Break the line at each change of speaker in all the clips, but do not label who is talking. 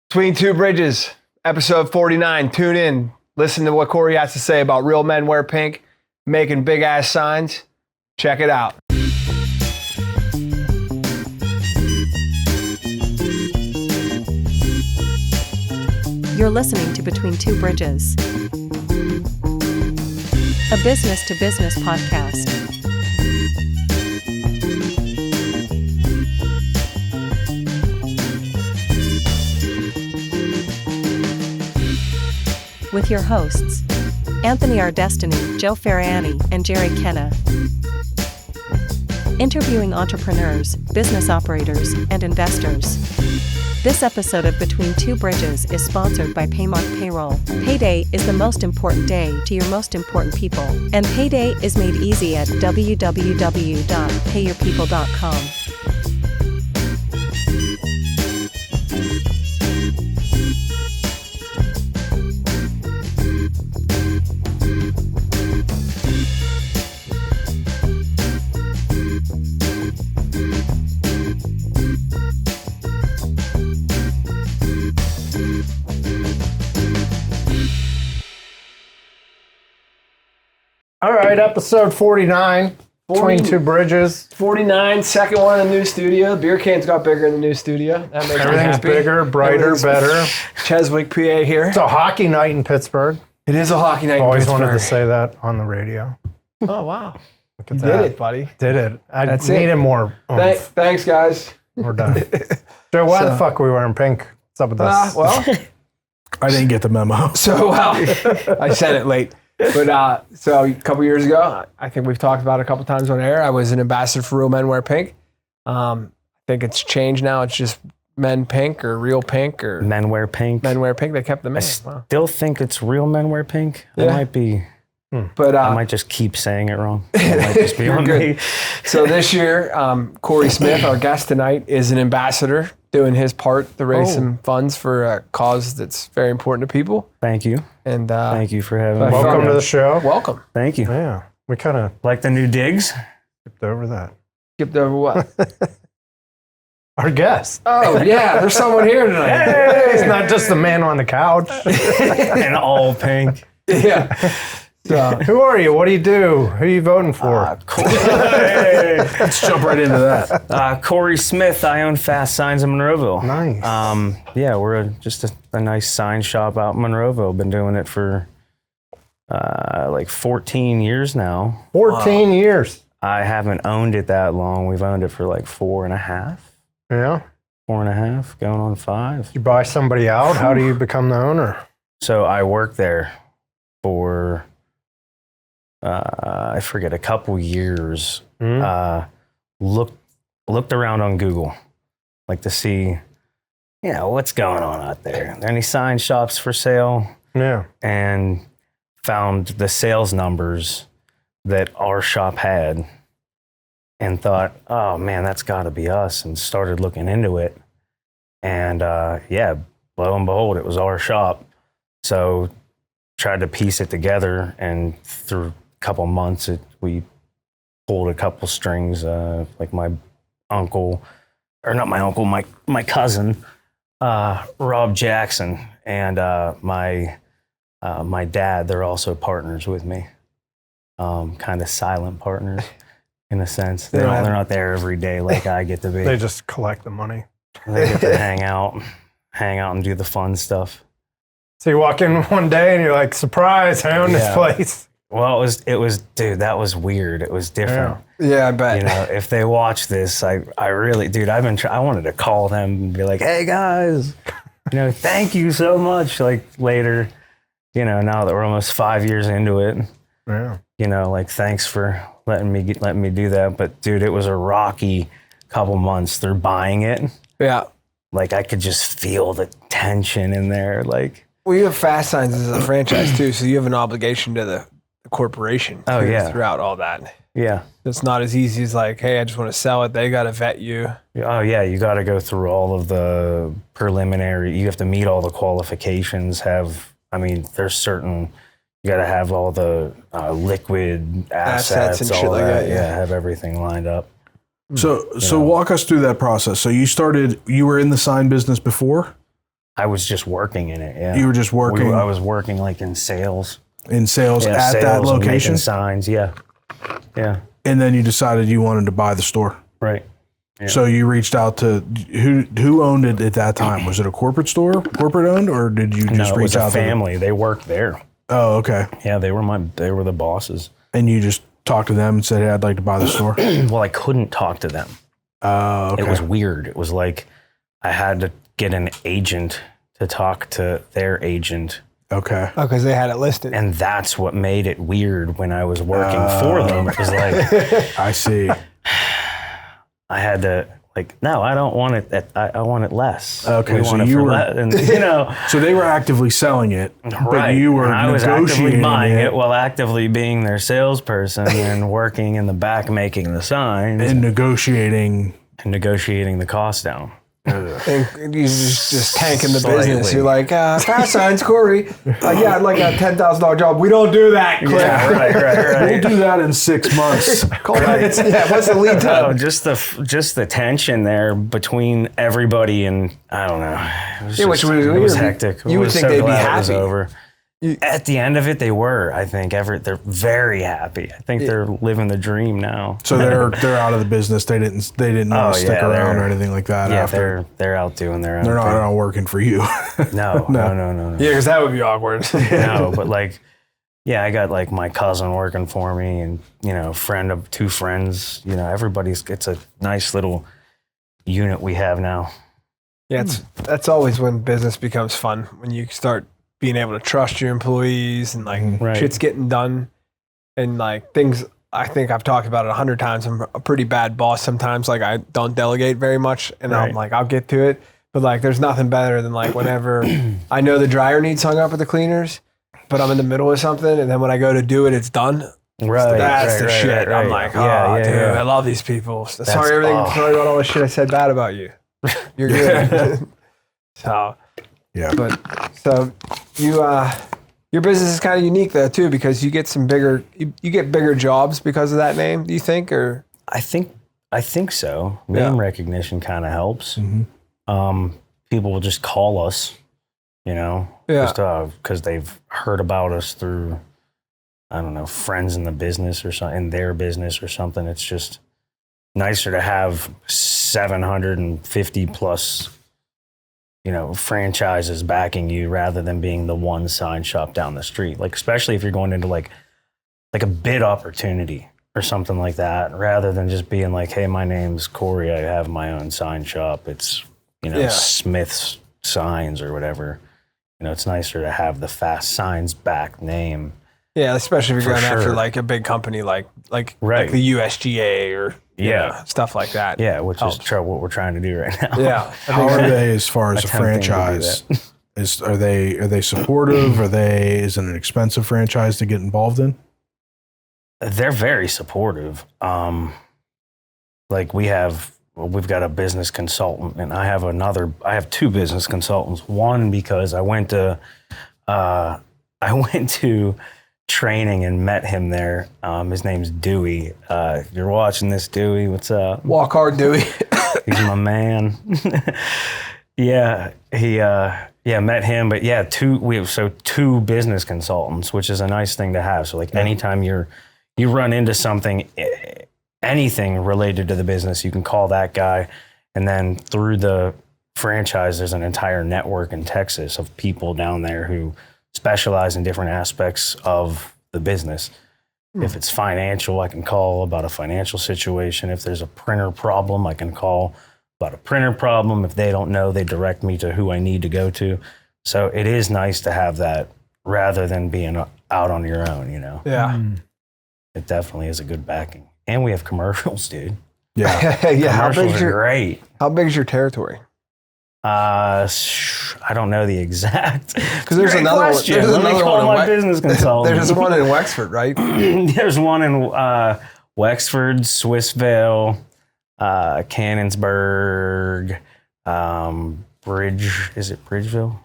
Between Two Bridges, episode 49. Tune in. Listen to what Corey has to say about real men wear pink, making big ass signs. Check it out.
You're listening to Between Two Bridges, a business-to-business podcast. With your hosts, Anthony R. Destiny, Joe Ferrani, and Jerry Kenna. Interviewing entrepreneurs, business operators, and investors. This episode of Between Two Bridges is sponsored by Paymark Payroll. Payday is the most important day to your most important people, and payday is made easy at www.payyourpeople.com.
All right, episode 49, Between Two Bridges.
49, second one in the new studio. Beer cans got bigger in the new studio. That makes me
Everything's
happy.
bigger, brighter, better.
Cheswick, PA here.
It's a hockey night in Pittsburgh.
It is a hockey night.
Always
in
wanted to
Pittsburgh.
say that on the radio.
Oh, wow.
Look
You
at
did
that.
it, buddy.
Did it. I
That's
needed
it.
more.
Thanks, guys.
We're done. Joe, why the fuck are we wearing pink? What's up with this?
Well,
I didn't get the memo.
so I sent it late. But so a couple years ago, I think we've talked about it a couple times on air. I was an ambassador for Real Men Wear Pink. I think it's changed now. It's just Men Pink or Real Pink or
Men wear pink.
Men Wear Pink. They kept the
I
name. Wow.
still think it's real men wear pink.
Yeah.
I might be.
But
I might just keep saying it wrong. It might just be
you're
on
good.
me.
So this year, Corey Smith, our guest tonight, is an ambassador doing his part to raise some funds for a cause that's very important to people.
Thank you.
And
Thank you for having me.
Welcome to the show.
welcome.
Thank you.
Yeah, we kind of
Like the new digs?
skipped over that.
Skipped over what?
Our guest.
Oh, yeah, there's someone here tonight.
It's not just the man on the couch.
And all pink.
Yeah. So,
Who are you? What do you do? Who are you voting for?
Let's jump right into that.
Corey Smith. I own Fast Signs in Monroeville.
Nice.
Yeah, we're just a nice sign shop out in Monroeville. Been doing it for like 14 years now.
14 years.
I haven't owned it that long. We've owned it for like 4.5.
Yeah.
4.5, going on 5.
You buy somebody out? How do you become the owner?
So I worked there for, I forget, a couple years. Looked around on Google, like to see, what's going on out there. Are there any sign shops for sale?
Yeah.
And found the sales numbers that our shop had and thought, oh man, that's got to be us, and started looking into it. And lo and behold, it was our shop. So tried to piece it together, and through a couple months, we pulled a couple strings, like my uncle, or not my uncle, my cousin, Rob Jackson, and my dad. They're also partners with me, kind of silent partners in a sense. They're not there every day like I get to be.
They just collect the money.
They get to hang out and do the fun stuff.
So you walk in one day and you're like, surprise, I own this
Yeah.
place.
Well, it was, dude, that was weird. It was different.
yeah, I bet.
You know, if they watch this, I really, dude, I wanted to call them and be like, hey guys, thank you so much. Like later, now that we're almost 5 years into it,
Yeah.
like thanks for letting me do that. But dude, it was a rocky couple months. They're buying it.
Yeah.
Like I could just feel the tension in there. Like,
Well, you have Fast Signs as a franchise too, so you have an obligation to the corporation
Oh,
too,
yeah.
throughout all that.
yeah.
It's not as easy as like, hey, I just want to sell it. They got to vet you.
Oh yeah, you got to go through all of the preliminary. You have to meet all the qualifications. There's certain. You got to have all the liquid assets
and
all
shit like that, yeah.
have everything lined up.
So walk us through that process. So you were in the sign business before?
I was just working in it. Yeah.
You were just working
I was working like in sales.
in sales
Yeah,
at
sales
that
and
location?
making signs. Yeah. Yeah.
And then you decided you wanted to buy the store.
Right. Yeah.
So you reached out to who owned it at that time? Was it a corporate store, corporate owned, or did you just
No, it
reach
was a
out
family. They worked there.
to them? Oh, okay.
Yeah, they were the bosses.
And you just talked to them and said, "Hey, I'd like to buy the store."
Well, I couldn't talk to them.
Oh, okay.
It was weird. It was like I had to get an agent to talk to their agent.
Okay.
Oh, because they had it listed.
And that's what made it weird when I was working for them. It was like,
I see.
I had to, like, no, I don't want it. I want it less.
Okay,
We
so
want it
you
for
were-
less. And, you know,
So they were actively selling it, but
right.
you were
And I was actively
negotiating
buying
it
it while actively being their salesperson and working in the back making the signs
and negotiating.
and negotiating the cost down.
And you just tanking the
Slightly.
business. You're like, fast signs, Corey. Yeah, I'd like a $10,000 job. We don't do that, Cliff.
Yeah, right.
We'll do that in 6 months.
Yeah, what's the lead
Oh,
time?
just the tension there between everybody, and I don't know. It was,
Yeah, which
just-
was
it
weird.
was hectic.
You
I
would
was
think
so
they'd be
glad it was
happy.
over. At the end of it, they were. I think they're very happy. I think they're living the dream now.
So they're out of the business. They didn't want to stick
yeah,
around
they're-
or anything like that.
Yeah,
after
they're out doing their own.
they're
thing.
not working for you.
No.
Yeah, because that would be awkward.
No, but like, yeah, I got like my cousin working for me, and friend of two friends. It's a nice little unit we have now.
Yeah, that's always when business becomes fun, when you start being able to trust your employees and like
Right.
shit's getting done and like things. I think I've talked about it 100 times. I'm a pretty bad boss sometimes. Like I don't delegate very much, and I'm
Right.
like, I'll get to it. But like, there's nothing better than like whenever I know the dryer needs hung up with the cleaners, but I'm in the middle of something, and then when I go to do it, it's done.
Right.
That's the shit. I'm like, oh, dude, I love these people. Sorry about all the shit I said bad about you. You're good. So,
Yeah.
but so you, your business is kind of unique though too, because you get you get bigger jobs because of that name. Do you think, or?
I think so. Name recognition kind of helps. People will just call us, just because they've heard about us through, I don't know, friends in the business or something, in their business or something. It's just nicer to have 750 plus, franchises backing you rather than being the one sign shop down the street. Like, especially if you're going into like a bid opportunity or something like that, rather than just being like, hey, my name's Corey, I have my own sign shop. It's, Smith's Signs or whatever. It's nicer to have the Fast Signs back name.
Yeah, especially if you're
For
going after
sure.
like a big company like
Right.
the USGA or stuff like that.
Yeah, which
Helps.
is what we're trying to do right now.
Yeah.
How are they as far as a
Attempting to do
franchise? Are they supportive? Is it an expensive franchise to get involved in?
They're very supportive. Like we've got a business consultant, and I have two business consultants. One, because I went to training and met him there. His name's Dewey. If you're watching this, Dewey, what's up?
Walk hard, Dewey.
He's my man. Yeah, met him. But yeah, we have two business consultants, which is a nice thing to have. So like anytime you run into something, anything related to the business, you can call that guy. And then through the franchise, there's an entire network in Texas of people down there who specialize in different aspects of the business. If it's financial, I can call about a financial situation. If there's a printer problem, I can call about a printer problem. If they don't know, they direct me to who I need to go to. So it is nice to have that rather than being out on your own,
Yeah.
It definitely is a good backing. And we have commercials, dude.
Yeah.
Yeah.
Commercials are great.
How big is your territory?
I don't know the exact.
Because there's
Great
another one.
question.
There's
Let me
another
call
one.
my business consultant.
There's one in Wexford, right?
There's one in Wexford, Swissvale, Cannonsburg, Is it Bridgeville?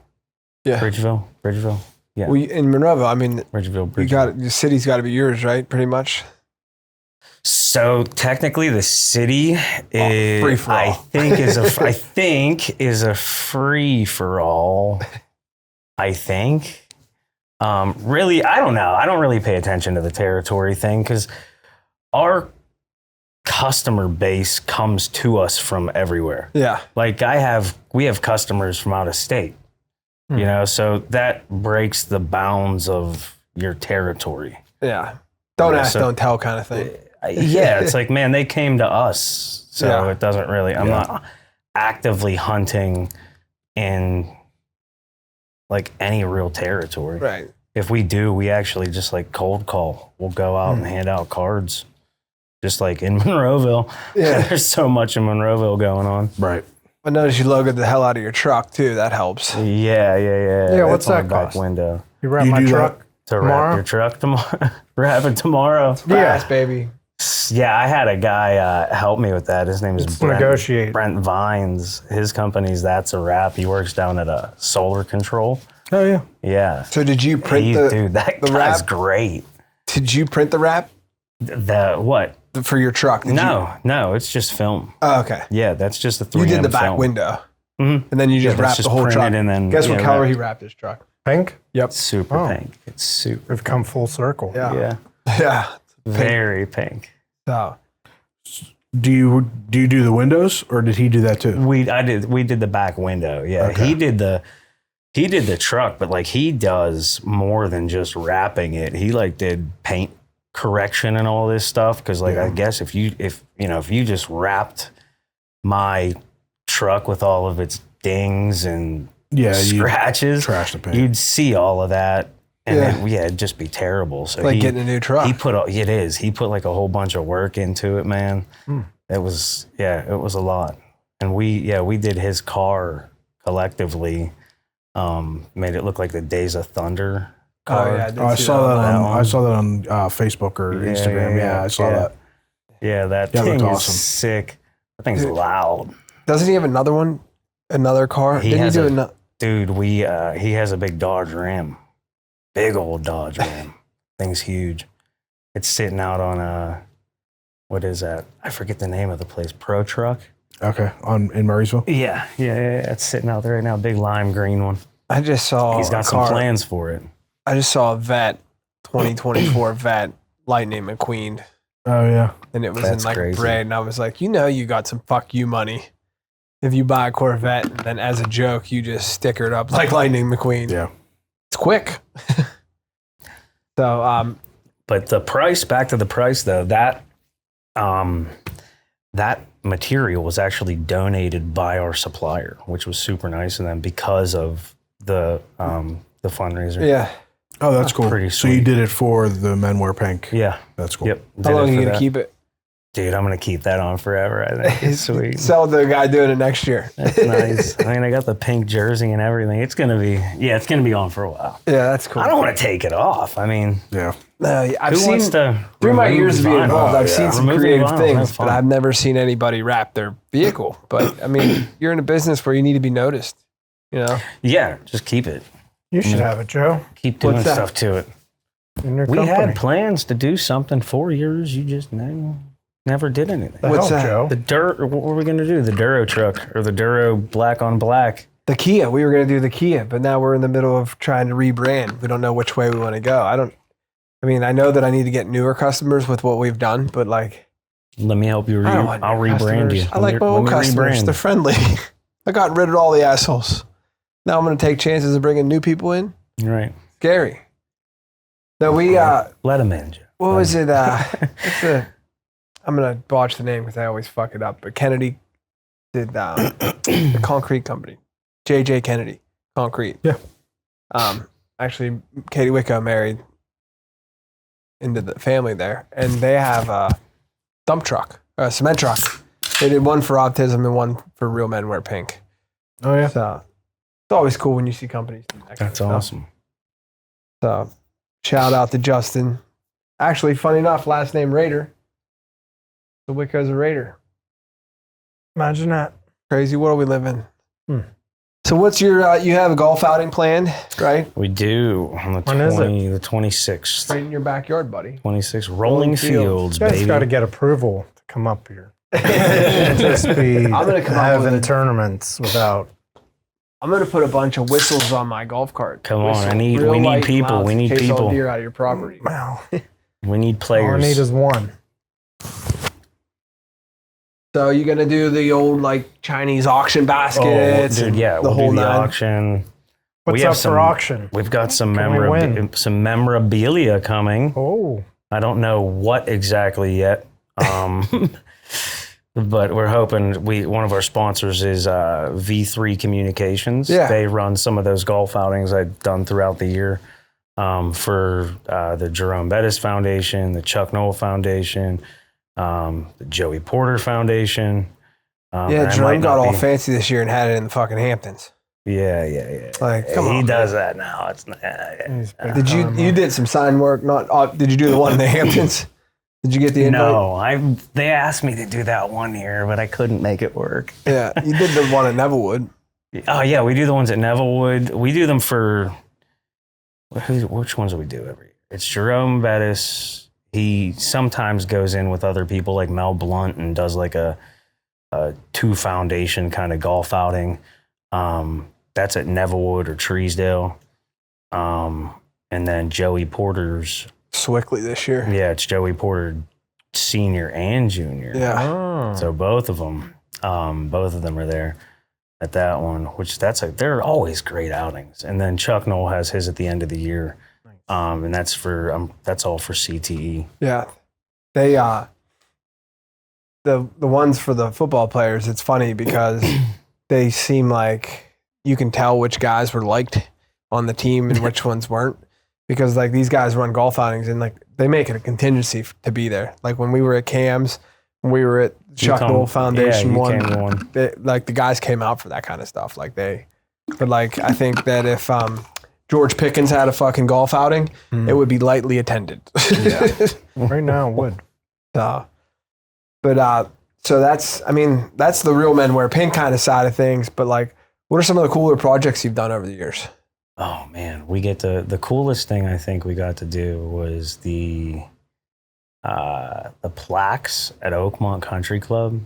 Yeah.
Bridgeville. Yeah.
Well, in Monroeville, I mean,
Bridgeville.
the city's got to be yours, right? Pretty much.
So technically, the city is,
free for all.
I think is a free for all. I think. Really, I don't know. I don't really pay attention to the territory thing because our customer base comes to us from everywhere.
Yeah.
Like we have customers from out of state, you know, so that breaks the bounds of your territory.
Yeah. Don't ask,
so-
don't tell kind of thing.
Yeah, it's like, man, they came to us, so
Yeah.
it doesn't really. I'm not actively hunting in like any real territory.
Right.
If we do, we actually just like cold call. We'll go out and hand out cards, just like in Monroeville.
Yeah.
There's so much in Monroeville going on.
Right.
I noticed you logoed the hell out of your truck too. That helps.
Yeah.
Yeah, what's
That's on
that
the back
cost?
window
You wrap
You
my
do
truck.
to
Tomorrow?
wrap your truck tomorrow. Wrap it tomorrow.
Fast, baby.
Yeah, I had a guy help me with that. His name is
Negotiate.
Brent Vines. His company's That's a Wrap. He works down at a solar control.
Oh yeah.
Yeah.
So did you print
Dude, that
the
guy's
wrap?
great.
Did you print the wrap
The what?
for your truck? Did
No, it's just film.
Oh, okay.
Yeah, that's just a 3M
You did the back
film.
window,
Mhm.
and then you just
Yeah,
wrapped
that's
the whole
just
truck.
printed and then,
Guess what
yeah,
color
wrap-
he wrapped his truck?
Pink.
Yep.
Super
Oh.
pink. It's super.
We've come full circle.
Yeah.
Yeah,
Yeah.
very pink.
So
Do you do the windows, or did he do that too?
We did the back window. Yeah,
Okay.
he did the truck, but like he does more than just wrapping it. He like did paint correction and all this stuff because like I guess if you just wrapped my truck with all of its dings and
Yeah, you
scratches,
trash the paint.
you'd see all of that, and
Yeah.
it'd just be terrible. So
like getting a new truck.
he put like a whole bunch of work into it, man. It was a lot. And we did his car collectively, made it look like the Days of Thunder car.
I did
Oh, I
see
saw that
on
on I saw that on Facebook or Instagram. Yeah, I saw that.
Yeah, that
Yeah, it
thing
looked
is
awesome.
sick. That thing's loud.
Doesn't he have another one? Another car?
He
Didn't
has
he do
a-
another?
Dude, he has a big Dodge Ram. Big old Dodge Ram. Thing's huge. It's sitting out on what is that? I forget the name of the place. Pro Truck?
Okay, in Murraysville.
Yeah. It's sitting out there right now. Big lime green one.
I just saw
He's got
a
some
car.
plans for it.
I just saw a Vet 2024 Vet Lightning McQueen,
Oh yeah,
and it was
That's
in like
crazy.
red, and I was like, you got some fuck you money if you buy a Corvette, and then as a joke you just sticker it up like Lightning McQueen.
yeah.
It's quick. So
But the price, back to the price though, that material was actually donated by our supplier, which was super nice of them because of the fundraiser.
yeah.
Oh, that's cool.
pretty
So you
sweet.
did it for the Men Wear Pink.
Yeah.
That's cool.
Yep.
How
did
long
it
are you
for
gonna
that.
keep it?
Dude, I'm gonna keep that on forever. I think it's sweet.
Sell the guy doing it next year.
That's nice. I mean, I got the pink jersey and everything. It's gonna be on for a while.
Yeah, that's cool.
I don't want to take it off. I mean,
Yeah.
No, I've
who
seen
wants to
through my
remove
years of being
vinyl?
involved, I've seen some
Remove the
creative
vinyl,
things,
have
but
fun.
I've never seen anybody wrap their vehicle. But I mean, you're in a business where you need to be noticed. You know,
Yeah, just keep it.
You should have it, Joe.
Keep doing
What's that?
stuff to it.
In your
We
company.
had plans to do something for years. You just never did anything.
The
What's
hell,
that?
Joe?
The what were we going to do? The Duro truck or the Duro black on black?
the Kia. We were going to do the Kia, but now we're in the middle of trying to rebrand. We don't know which way we want to go. I mean, I know that I need to get newer customers with what we've done, but like,
Let me help you.
I don't want
I'll
new
rebrand
customers.
you.
I like my old customers. They're friendly. I got rid of all the assholes. Now I'm going to take chances of bringing new people in.
Right.
Scary. No, we,
Let them in. Joe.
what was it? I'm going to botch the name because I always fuck it up, but Kennedy did the concrete company. JJ Kennedy Concrete.
Yeah.
Actually, Katie Wicko married into the family there, and they have a dump truck, a cement truck. They did one for autism and one for Real Men Wear Pink.
Oh yeah.
So it's always cool when you see companies do that kind
That's
of stuff.
awesome.
So shout out to Justin. Actually, funny enough, last name Raider. The Wicco's a Raider.
Imagine that.
Crazy world we live in. So what's your, you have a golf outing planned, right?
We do on the
When is it?
the 26th.
Right in your backyard, buddy.
26 Rolling Fields,
You guys
baby.
got to get approval to come up here. Just be
I'm gonna come up
having
with
tournaments without.
I'm gonna put a bunch of whistles on my golf cart.
Come on,
Whistle.
we
Real
need
light,
people.
loud,
We need
chase all
people.
deer out of your property.
Well,
We need
all I
players.
need is one.
So you gonna do the old like Chinese auction baskets?
dude,
and
yeah,
the
we'll
whole
do the
nine?
auction.
What's
We have
up
some-
for auction?
We've got some
Can we win?
memorabilia coming.
Oh,
I don't know what exactly yet, but we're hoping. One of our sponsors is V3 Communications.
Yeah.
They run some of those golf outings I've done throughout the year for the Jerome Bettis Foundation, the Chuck Noll Foundation, the Joey Porter Foundation.
Yeah,
and it
Jerome
might
got
not
all
be-
fancy this year and had it in the fucking Hamptons.
Yeah.
Like, come
he
on,
does that now. It's
he's big
Did you
time,
you did some sign work? Not did you do the one in the Hamptons? Did you get the invite?
no. They asked me to do that one year, but I couldn't make it work.
Yeah, you did the one at Nevillewood.
Oh yeah, we do the ones at Nevillewood. We do them for which ones do we do every year? It's Jerome Bettis. He sometimes goes in with other people like Mel Blunt and does like a two foundation kind of golf outing. That's at Nevillewood or Treesdale. And then Joey Porter's.
Swickley this year.
Yeah, it's Joey Porter Senior and Junior.
Yeah.
Oh.
So both of them are there at that one, which they're always great outings. And then Chuck Noll has his at the end of the year, and that's all for CTE.
Yeah. They the ones for the football players, it's funny because they seem like you can tell which guys were liked on the team and which ones weren't. Because like these guys run golf outings and like they make it a contingency to be there. Like when we were at Cam's, when we were at Chuck Noll Foundation
you came to one.
like the guys came out for that kind of stuff. Like but like I think that if George Pickens had a fucking golf outing, it would be lightly attended.
Right now, it would.
So that's the real men wear pink kind of side of things. But like, what are some of the cooler projects you've done over the years?
Oh man, we get the coolest thing I think we got to do was the plaques at Oakmont Country Club.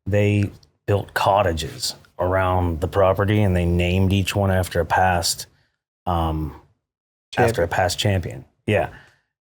They built cottages around the property and they named each one after a past champion. Yeah.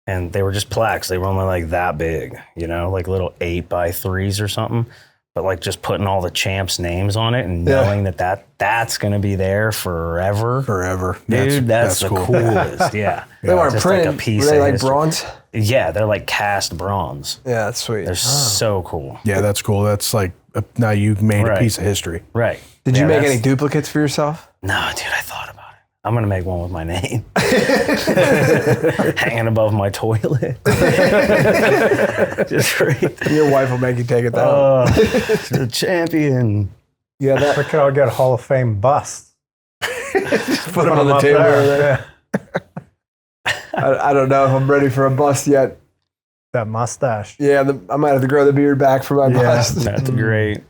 And they were just plaques. They were only like that big, like little 8x3s or something. But like just putting all the champs' names on it and knowing that's going to be there forever.
Forever.
Dude, that's the
cool.
coolest. Yeah.
They weren't
Just
printed.
like a piece
were they
of
like
history.
bronze?
Yeah, they're like cast bronze.
Yeah, that's sweet.
They're so cool.
Yeah, that's cool. That's like, now you've made a
Right.
piece of history.
Right.
Did you
Yeah,
make
that's-
any duplicates for yourself?
No, dude, I thought about it. I'm going to make one with my name. Hanging above my toilet. Just right.
Your wife will make you take it down.
The champion.
Yeah,
We
that
could all get a Hall of Fame bust.
put them on the
up
table
there.
over there. I don't know if I'm ready for a bust yet.
That mustache.
Yeah, I might have to grow the beard back for my bust.
That's great.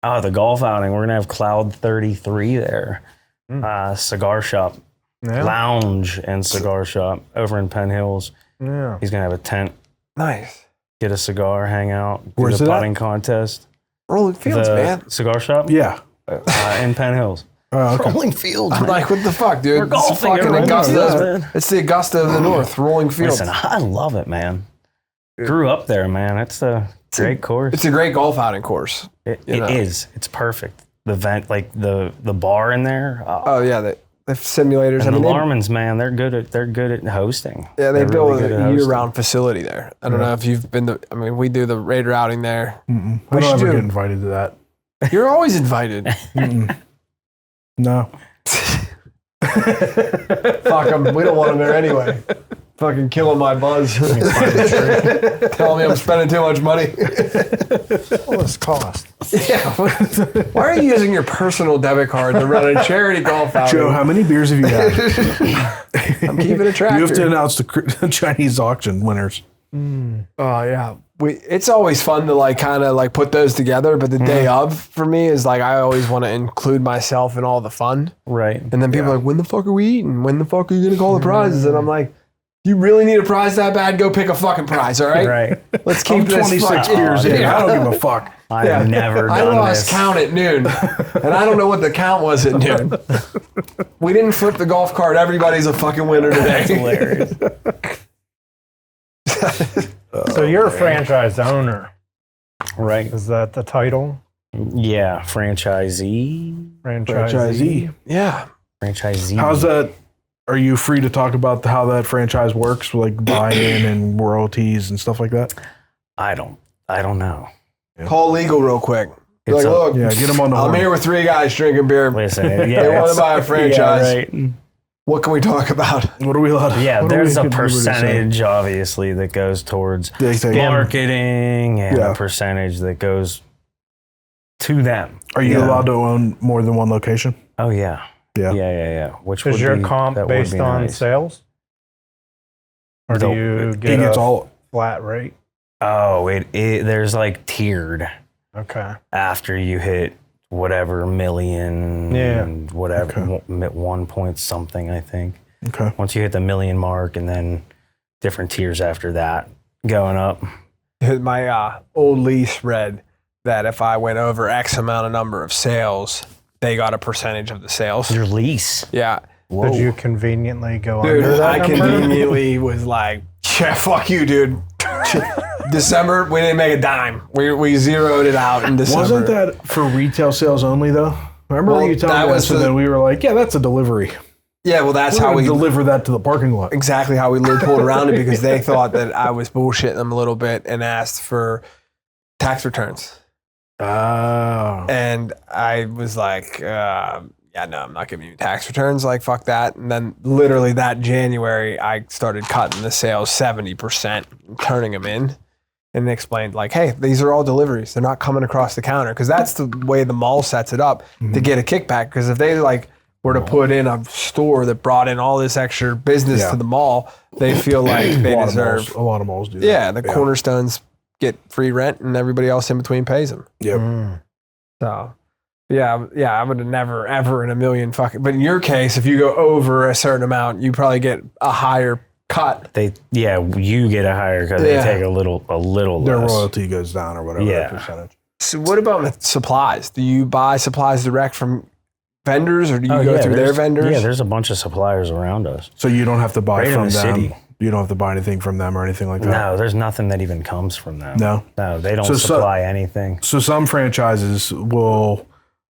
Oh, the golf outing. We're going to have Cloud 33 there. Cigar shop.
Yeah.
Lounge and cigar shop over in Penn Hills.
Yeah.
He's going to have a tent,
Nice.
get a cigar, hang out, do
Where's
the
it at?
putting contest.
Rolling Fields,
the
man.
cigar shop
Yeah.
in Penn Hills.
Oh, okay.
Rolling Fields,
I'm
man.
like, what the fuck, dude?
We're
It's
golfing
fucking
at Rolling
Augusta.
Fields, man.
It's the Augusta of the North, Rolling Fields.
Listen, I love it, man. Grew up there, man. It's a great course.
It's a great golf outing course.
It
know.
is. It's perfect. The vent, like the bar in there.
Oh yeah, the simulators.
And the
they,
Larmans, man, they're good at hosting.
yeah, they
They're
build
really good at
a
hosting.
year-round facility there. I don't know if you've been to. I mean, we do the Raider outing there.
I
We
don't
should
ever
do-
get invited to that.
You're always invited.
No.
Fuck them. We don't want them there anyway. Fucking killing my buzz. Telling me I'm spending too much money.
What does it cost?
Yeah. Why are you using your personal debit card to run a charity golf outing?
Joe, how many beers have you had?
I'm keeping it track.
You have to announce the Chinese auction winners.
Oh yeah, it's always fun to like kind of like put those together, but the day of for me is like I always want to include myself in all the fun.
Right.
And then people are like, when the fuck are we eating? When the fuck are you gonna call the prizes? And I'm like, you really need a prize that bad? Go pick a fucking prize, all right?
Right.
Let's keep
I'm
this
26 years in. I don't give a fuck.
I've never
I
done
lost
this.
count at noon, and I don't know what the count was at noon. We didn't flip the golf cart. Everybody's a fucking winner today.
That's hilarious.
So you're a franchise owner.
Right.
Is that the title?
Yeah. Franchisee.
Franchisee.
Yeah.
Franchisee.
How's that? Are you free to talk about how that franchise works, like buy-in and royalties and stuff like that?
I don't know.
Call legal real quick. Be
It's
like, look,
Yeah, get them on the
I'm
horn.
here with 3 guys drinking beer.
Listen. Yeah.
They want to buy a franchise.
Yeah, right.
What can we talk about?
What are we allowed to
Yeah,
what are
there's
we
a
at liberty to say?
percentage, obviously, that goes towards
They say-
marketing and
Yeah.
a percentage that goes to them.
Are you
Yeah.
allowed to own more than one location?
Oh, yeah.
Yeah.
Yeah. Which
Is
would
your
be,
comp
that would
based
be
on
nice.
sales? Or do you
He
get
gets
a
all.
flat rate?
Oh, there's like tiered
Okay.
after you hit whatever million,
Yeah.
and whatever,
Okay.
1 point something, I think.
Okay.
Once you hit the million mark, and then different tiers after that going up.
My old lease read that if I went over X amount of number of sales, they got a percentage of the sales.
Your lease.
Yeah.
Whoa.
Did you conveniently go
Dude,
under that
I
number?
conveniently was like, yeah, fuck you, dude. December, we didn't make a dime. We zeroed it out in December.
Wasn't that for retail sales only though? Remember
Well,
you telling
that
me
was
that, so
the-
then we were like, yeah, that's a delivery.
Yeah, well, that's
We're
how
gonna
we
deliver that to the parking lot.
exactly how we pulled around it because they thought that I was bullshitting them a little bit and asked for tax returns.
Oh.
And I was like, yeah, no, I'm not giving you tax returns. Like, fuck that. And then literally that January, I started cutting the sales 70%, turning them in. And they explained, like, hey, these are all deliveries. They're not coming across the counter. Because that's the way the mall sets it up to get a kickback. Because if they, like, were to put in a store that brought in all this extra business
Yeah.
to the mall, they feel like they deserve.
A lot of malls do that.
Yeah, the cornerstones get free rent and everybody else in between pays them.
Yep.
So, yeah, I would have never, ever in a million fucking. But in your case, if you go over a certain amount, you probably get a higher cut.
You get a higher because
Yeah.
they take a little
Their
less.
royalty goes down or whatever
Yeah.
percentage.
So, what about with supplies? Do you buy supplies direct from vendors or do you go through their vendors?
Yeah, there's a bunch of suppliers around us.
So you don't have to buy
Right in
from
the
them.
city.
You don't have to buy anything from them or anything like that.
No, there's nothing that even comes from them.
No.
No, they don't
So-
supply anything.
So some franchises will,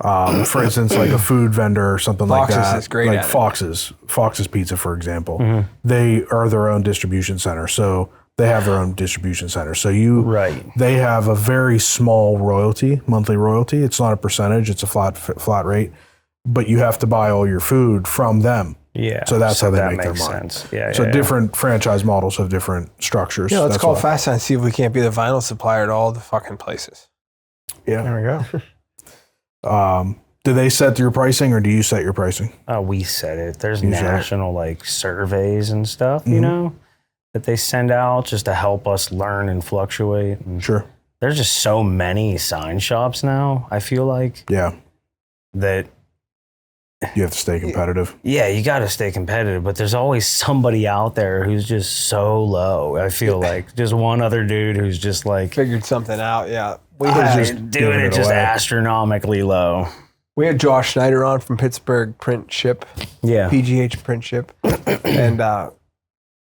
for instance, like a food vendor or something
Fox's
like that.
is great
like
at it.
Fox's Pizza, for example. They are their own distribution center. So they have their own distribution center. So
Right.
they have a very small royalty, monthly royalty. It's not a percentage. It's a flat rate, but you have to buy all your food from them.
Yeah.
So that's how they
that
make their
makes
money.
sense. Yeah.
So
yeah,
different franchise models have different structures.
Yeah, let's
That's
call
why.
Fast and see if we can't be the vinyl supplier to all the fucking places.
Yeah.
There we go.
Do they set your pricing or do you set your pricing?
We said it. There's
You said it.
national like surveys and stuff, you know, that they send out just to help us learn and fluctuate. And
Sure.
there's just so many sign shops now. I feel like
Yeah.
that.
You have to stay competitive.
Yeah, you got to stay competitive, but there's always somebody out there who's just so low. I feel like just one other dude who's just like
Figured something out. Yeah, we
just
doing
giving
it
it
just
away.
astronomically low.
We had Josh Schneider on from Pittsburgh Print Ship,
Yeah,
PGH Print Ship, and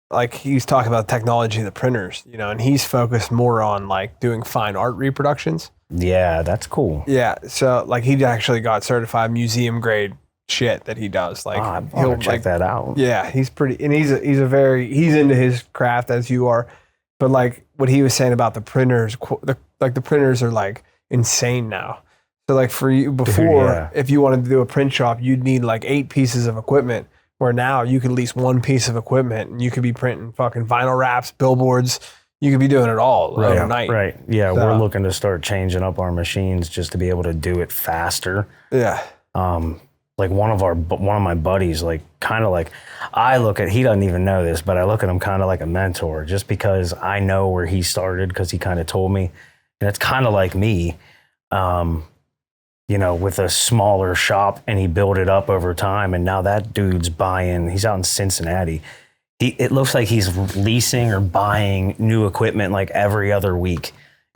like he's talking about technology of the printers, you know, and he's focused more on like doing fine art reproductions.
yeah, that's cool.
Yeah, so like he actually got certified museum grade shit that he does. Like
I want to check that out.
Yeah, he's pretty, and he's into his craft as you are. But like what he was saying about the printers, the printers are like insane now. So like for you before,
Yeah.
if you wanted to do a print shop, you'd need like 8 pieces of equipment. Where now you could lease 1 piece of equipment and you could be printing fucking vinyl wraps, billboards. You could be doing it all overnight.
Right. Yeah,
So-
we're looking to start changing up our machines just to be able to do it faster.
Yeah.
like one of my buddies, like kind of like, he doesn't even know this, but I look at him kind of like a mentor, just because I know where he started, because he kind of told me. And it's kind of like me, with a smaller shop, and he built it up over time. And now that dude's he's out in Cincinnati. It looks like he's leasing or buying new equipment like every other week.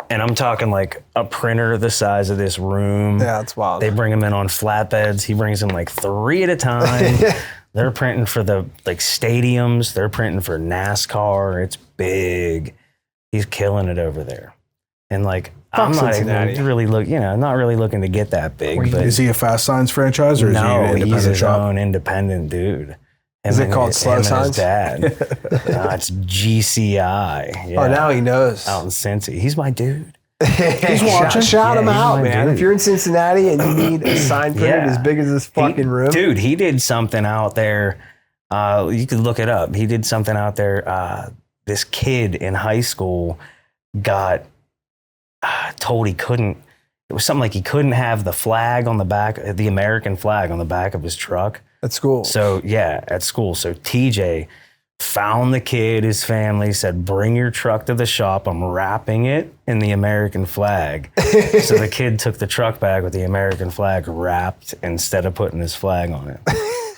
And I'm talking like a printer the size of this room.
Yeah, it's wild.
They bring him in on flatbeds. He brings them like 3 at a time. They're printing for the stadiums. They're printing for NASCAR. It's big. He's killing it over there. And I'm not really not really looking to get that big. But
is he a Fast Signs franchise, or is he an independent
he's his
shop?
own independent dude.
Is it called Slow Signs?
His dad. No, it's GCI. Yeah.
Oh, now he knows.
Out in Cincy. He's my dude.
He's watching. Shout him out,
my
man.
dude.
If you're in Cincinnati and you need a sign printed as big as this fucking room.
Dude, he did something out there. You could look it up. He did something out there. This kid in high school got told he couldn't. It was something like he couldn't have the flag on the back, the American flag on the back of his truck.
At school.
So, at school. So TJ found the kid, his family, said, bring your truck to the shop. I'm wrapping it in the American flag. So the kid took the truck back with the American flag wrapped instead of putting his flag on it.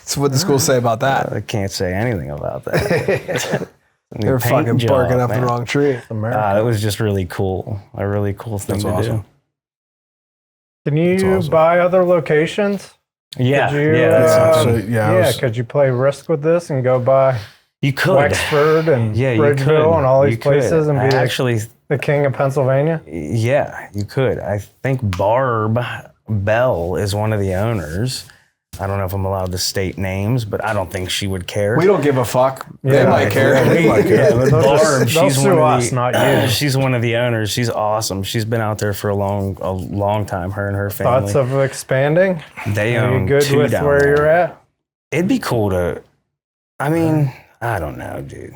So what the school say about that?
I can't say anything about that.
They're fucking barking up the wrong tree.
It was just really cool. A really cool thing to do.
Can you buy other locations?
Yeah.
Could you play Risk with this and go by
you could.
Wexford and Bridgeville and all these places and be the king of Pennsylvania?
Yeah, you could. I think Barb Bell is one of the owners. I don't know if I'm allowed to state names, but I don't think she would care.
We don't give a fuck. They might care.
But Barb, she's one of the,
not you.
She's one of the owners. She's awesome. She's been out there for a long time. Her and her family.
Thoughts of expanding?
They
Are
own
you good
2
with
down
where
there.
you're at?
It'd be cool to. I mean, I don't know, dude.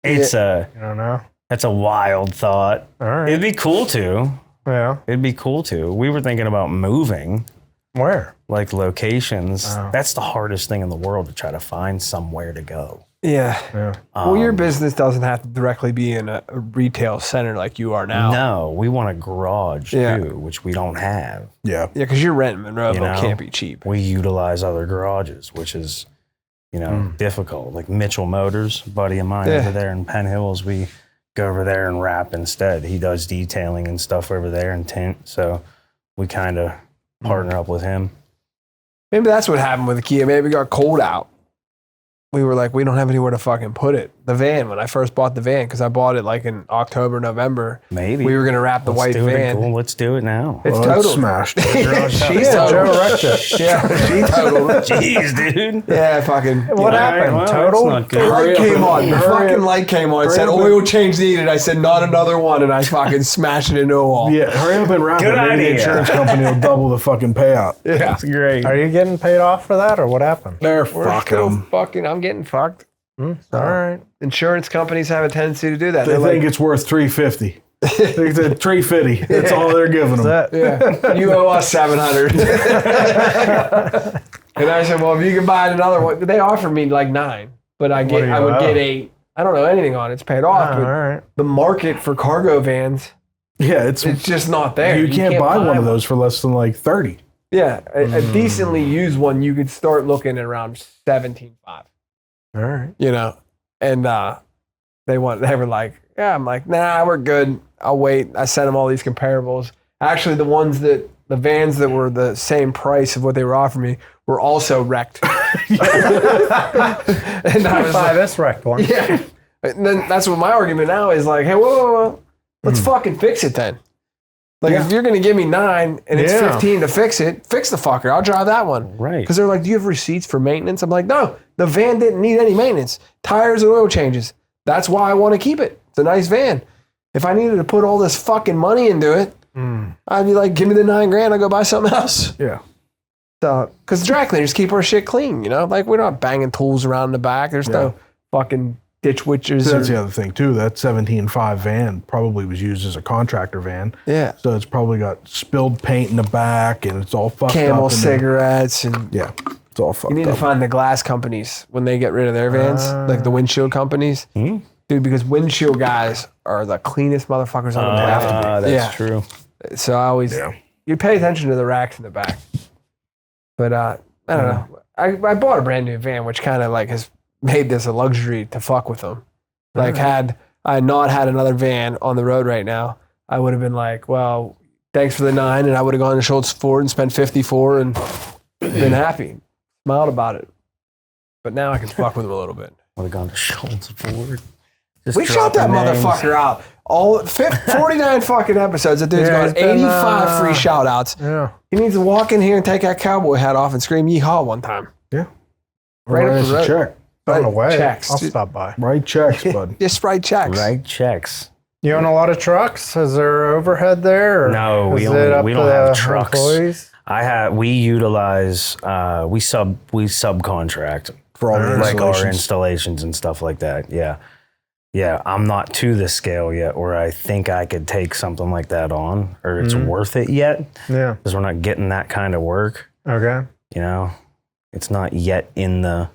It's
I don't know.
That's a wild thought.
All right.
It'd be cool to.
Yeah.
It'd be cool to. We were thinking about moving.
Where?
Like locations.
Oh.
That's the hardest thing in the world, to try to find somewhere to go.
Yeah. Well, your business doesn't have to directly be in a retail center like you are now.
No, we want a garage too, which we don't have.
Yeah.
Yeah, because you're renting Monroeville can't be cheap.
We utilize other garages, which is, difficult. Like Mitchell Motors, a buddy of mine over there in Penn Hills, we go over there and wrap instead. He does detailing and stuff over there and tint. So we kind of partner up with him.
Maybe that's what happened with the Kia. Maybe it got cold out. We were like, we don't have anywhere to fucking put it. The van, when I first bought the van, because I bought it like in October, November.
Maybe.
We were going to wrap the white van.
Let's do it now.
It's total.
Smashed.
She's total. Yeah, she total.
Jeez, dude.
Yeah, fucking.
What happened? Total?
The light came on. The fucking light came on. It said oil change needed. I said, not another one. And I fucking smashed it into a wall.
Yeah, hurry up and wrap it. Maybe the insurance company will double the fucking payout.
Yeah.
That's great.
Are you getting paid off for that, or what happened?
They're
We're still fucking. I'm getting fucked.
All right.
Insurance companies have a tendency to do that.
They think it's worth $350. They said $350. That's all they're giving them.
Yeah, you owe us $700. And I said, well, if you can buy another one, they offered me like $9, but I would get $8. I don't know anything on it. It's paid off. But
All right.
the market for cargo vans,
Yeah,
it's just not there.
You can't buy one of those for less than like $30.
Yeah, a decently used one, you could start looking at around $17,500.
All right.
And they were like, yeah, I'm like, nah, we're good. I'll wait. I sent them all these comparables. Actually, the vans that were the same price of what they were offering me were also wrecked. And I was
Buy
like,
this wrecked one.
yeah. And then that's what my argument now is like, hey, whoa. Let's fucking fix it then. Like, if you're going to give me $9 and it's $15 to fix it, fix the fucker. I'll drive that one.
Right.
Because they're like, do you have receipts for maintenance? I'm like, no, the van didn't need any maintenance. Tires and oil changes. That's why I want to keep it. It's a nice van. If I needed to put all this fucking money into it, I'd be like, give me the $9,000. I'll go buy something else.
Yeah.
So, because dry cleaners keep our shit clean, Like, we're not banging tools around in the back. There's no fucking ditch witches.
So that's the other thing too. That 17.5 van probably was used as a contractor van.
Yeah.
So it's probably got spilled paint in the back and it's all fucked up.
Camel cigarettes and
Yeah. It's all fucked
You need
up.
to find the glass companies when they get rid of their vans, like the windshield companies.
Mm-hmm.
Dude, because windshield guys are the cleanest motherfuckers on the planet.
That's true.
So I always, you pay attention to the racks in the back. But I don't know. I bought a brand new van, which kind of like has made this a luxury to fuck with them. Like had I not had another van on the road right now, I would have been like, well, thanks for the 9. And I would have gone to Schultz Ford and spent 54 and been happy, smiled about it. But now I can fuck with them a little bit.
Would have gone to Schultz Ford.
We shot that motherfucker out. All 49 fucking episodes. That dude's got 85 free shout outs.
Yeah.
He needs to walk in here and take that cowboy hat off and scream yeehaw one time.
Yeah.
Right up the road.
Check.
On the way.
Checks.
I'll stop by.
Right checks, bud.
Just write checks.
Right checks.
You own a lot of trucks? Is there overhead there? Or
No, we
is
don't
it up
we
to
don't have
the
trucks.
employees?
We utilize we subcontract
For all the
like our
installations.
installations and stuff like that. Yeah. Yeah, I'm not to the scale yet where I think I could take something like that on or it's worth it yet.
Yeah.
Because we're not getting that kind of work.
Okay.
You know, it's not yet in the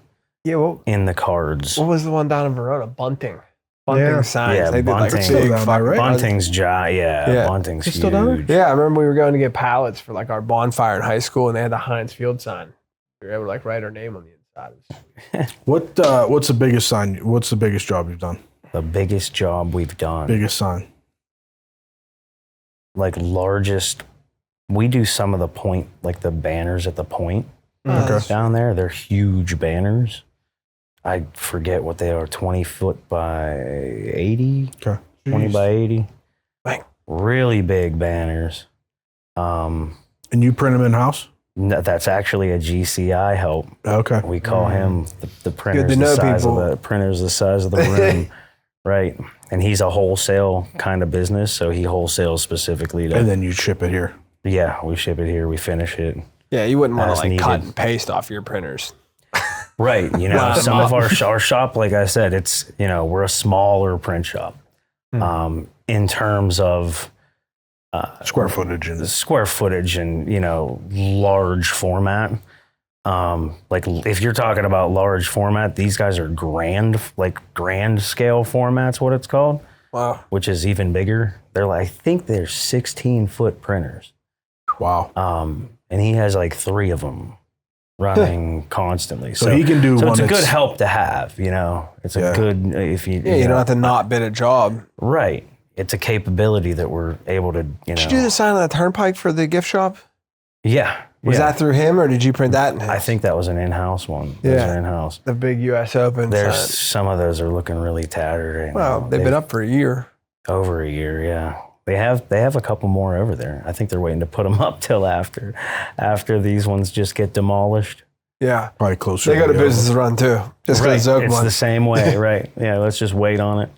cards.
What was the one down in Verona? Bunting. Bunting signs.
Yeah,
they did like
Bunting.
big
Down there, right?
Bunting's Bunting's
It's still down there?
huge.
Yeah, I remember we were going to get pallets for like our bonfire in high school, and they had the Heinz Field sign. We were able to like write our name on the inside.
What's the biggest sign? What's the biggest job you've done?
The biggest job we've done.
Biggest sign.
Like largest. We do some of the point, like the banners at the point down there. They're huge banners. I forget what they are, 20 foot by 80,
Okay.
20 by 80.
Bang.
Really big banners.
And you print them in house?
No, that's actually a GCI help.
Okay.
We call him the printer's
to
the
know
size
people.
of the printer's the size of the room. Right. And he's a wholesale kind of business, so he wholesales specifically to
And then you ship it here.
yeah, we ship it here, we finish it.
Yeah, you wouldn't want
As
to like
needed.
cut and paste off your printers.
Right. You know, some of our shop, like I said, it's, you know, we're a smaller print shop in terms of
Square footage
the
and
square footage and, you know, large format. Like if you're talking about large format, these guys are grand scale formats, what it's called,
Wow.
which is even bigger. They're like, I think they're 16-foot printers.
wow.
And he has like 3 of them running constantly.
So he can do
So
one
it's a good
that's-
help to have, you know. It's a good if you
Yeah, you don't have to not bid a job.
right. It's a capability that we're able to, you know.
Did you do the sign on the turnpike for the gift shop?
Yeah.
Was
yeah.
that through him, or did you print that?
I think that was an in-house one. Those
Yeah.
are in-house.
the big U.S. Open
There's
sign.
some of those are looking really tattered right
Well,
now.
they've been up for a year.
over a year, yeah. They have a couple more over there. I think they're waiting to put them up till after these ones just get demolished.
Yeah.
Probably closer.
They got a
to
business to run too. Just
Right.
because
It's
one.
the same way, right? Yeah, let's just wait on it.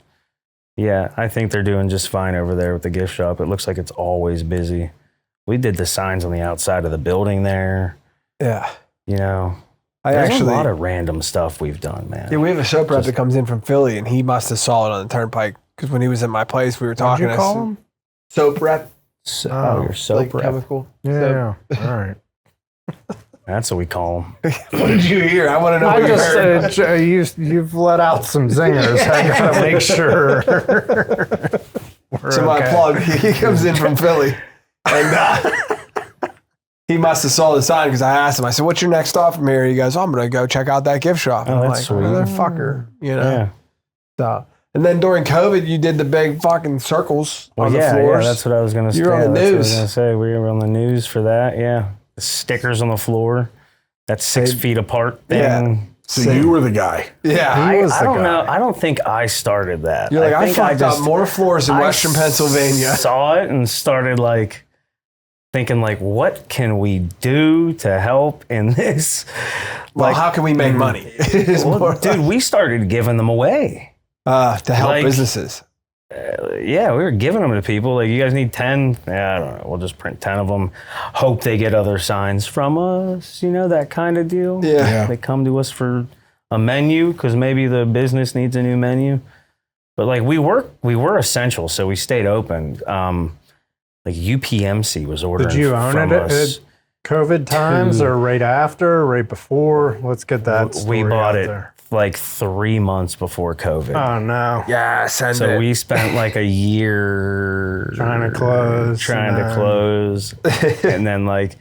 Yeah, I think they're doing just fine over there with the gift shop. It looks like it's always busy. We did the signs on the outside of the building there.
Yeah.
You know, there's a lot of random stuff we've done, man.
Yeah, we have a soap rep that comes in from Philly, and he must have saw it on the turnpike because when he was at my place, we were talking.
What'd you call him?
Soap rep,
Oh, you're so
like
prep.
chemical.
Yeah. All right.
That's what we call them.
What did you hear? I want to know
I
what you heard.
just you've let out some zingers. I gotta make sure. we're
So my
okay.
plug, he comes in from Philly, and he must have saw the sign because I asked him. I said, "What's your next stop from here?" He goes, "I'm gonna go check out that gift shop."
Oh,
I'm
that's
like,
sweet.
"Motherfucker," you know.
Yeah.
So, and then during COVID, you did the big fucking circles
Well,
on the
yeah,
floors.
yeah, that's what I was gonna say.
You're on the
That's what I was
news.
gonna say. We were on the news for that. Yeah, the stickers on the floor. That 6 feet apart thing.
Yeah.
So you were the guy.
Yeah,
He was
I
the
don't
guy.
know. I don't think I started that.
you're like, I
think
fucked
just-
up more floors in
I
Western Pennsylvania.
Saw it and started like thinking like, what can we do to help in this?
Well,
Like,
how can we make money? Is
well,
more
dude, we started giving them away.
to help
like-
businesses.
Yeah, we were giving them to people. Like, you guys need 10? Yeah, I don't know. We'll just print 10 of them. Hope they get other signs from us, you know, that kind of deal.
Yeah.
They come to us for a menu because maybe the business needs a new menu. But like we were essential, so we stayed open. Like UPMC was ordering
Did you own
from
it?
us.
COVID times or right after, right before? Let's get that story
We bought
out
it
there.
like 3 months before COVID.
Oh, no.
Yeah, send
So
it.
we spent like a year
Trying to close.
And then like,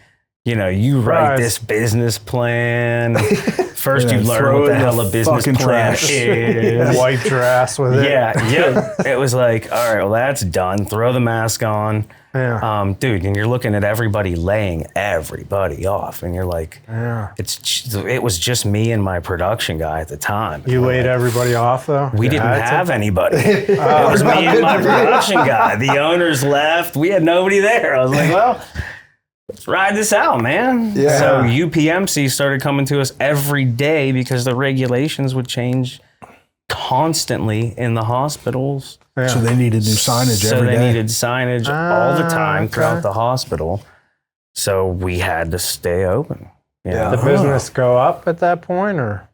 you write
Right.
this business plan. First
Yeah,
you learn
throw
what
it
the
in
hell
the
a business
fucking
plan
trash.
is.
Wipe your ass with it.
Yeah. It was like, all right, well, that's done. Throw the mask on.
Yeah.
Dude, and you're looking at everybody laying everybody off. And you're like,
Yeah.
it was just me and my production guy at the time.
You laid everybody off, though?
We
You
didn't
had to?
have anybody. It was me and my production guy. The owners left. We had nobody there. I was like, well, let's ride this out, man.
Yeah.
So UPMC started coming to us every day because the regulations would change constantly in the hospitals.
Yeah.
So they needed new signage
So
every
they
day.
needed signage all the time
okay.
throughout the hospital. So we had to stay open.
Yeah.
the business go up at that point or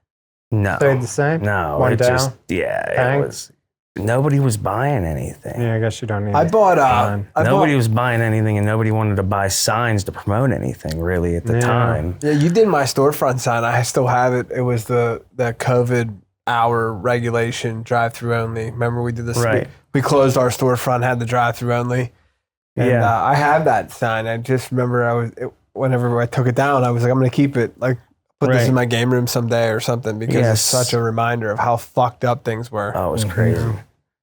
No.
stayed the same?
No.
Went
it
down?
just, it
Tanked?
was, nobody was buying anything.
Yeah, I guess you don't need
I
it.
bought
Fine.
Nobody was buying anything, and nobody wanted to buy signs to promote anything really at the
Yeah.
time.
Yeah, you did my storefront sign. I still have it. It was the COVID hour regulation drive-through only. Remember we did this?
Right.
We closed our storefront, had the drive-through only. And
Yeah.
I have that sign. I just remember whenever I took it down, I was like, I'm going to keep it. Like, put this
Right.
in my game room someday or something because
Yes.
it's such a reminder of how fucked up things were.
Oh, it was crazy.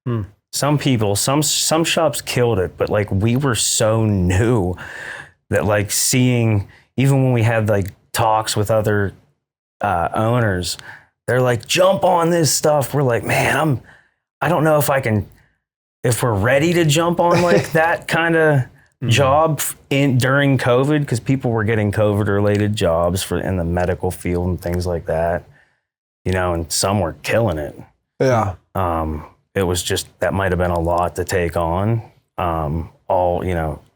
Hmm.
Some people, some shops killed it, but like we were so new that like seeing, even when we had like talks with other owners, they're like, jump on this stuff. We're like, man, I don't know if we're ready to jump on like that kind of job during COVID, because people were getting COVID related jobs in the medical field and things like that, and some were killing it.
Yeah.
It was just, that might've been a lot to take on. All,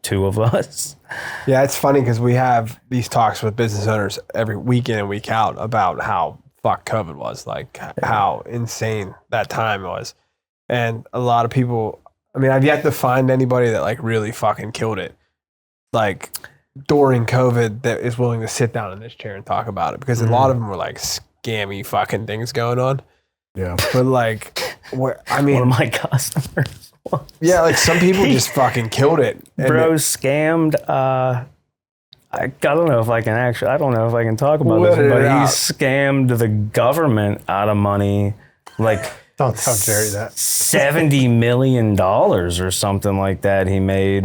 two of us.
Yeah, it's funny because we have these talks with business owners every week in and week out about how fucked COVID was, like how insane that time was. And a lot of people, I mean, I've yet to find anybody that like really fucking killed it, like during COVID, that is willing to sit down in this chair and talk about it, because a lot of them were like scammy fucking things going on.
Yeah.
But like,
One of my customers.
yeah, like some people just fucking killed it. And
Bro scammed. I don't know if I can talk about
Let
this,
it
but he
out.
scammed the government out of money, like
Don't tell Jerry that.
$70 million or something like that he made.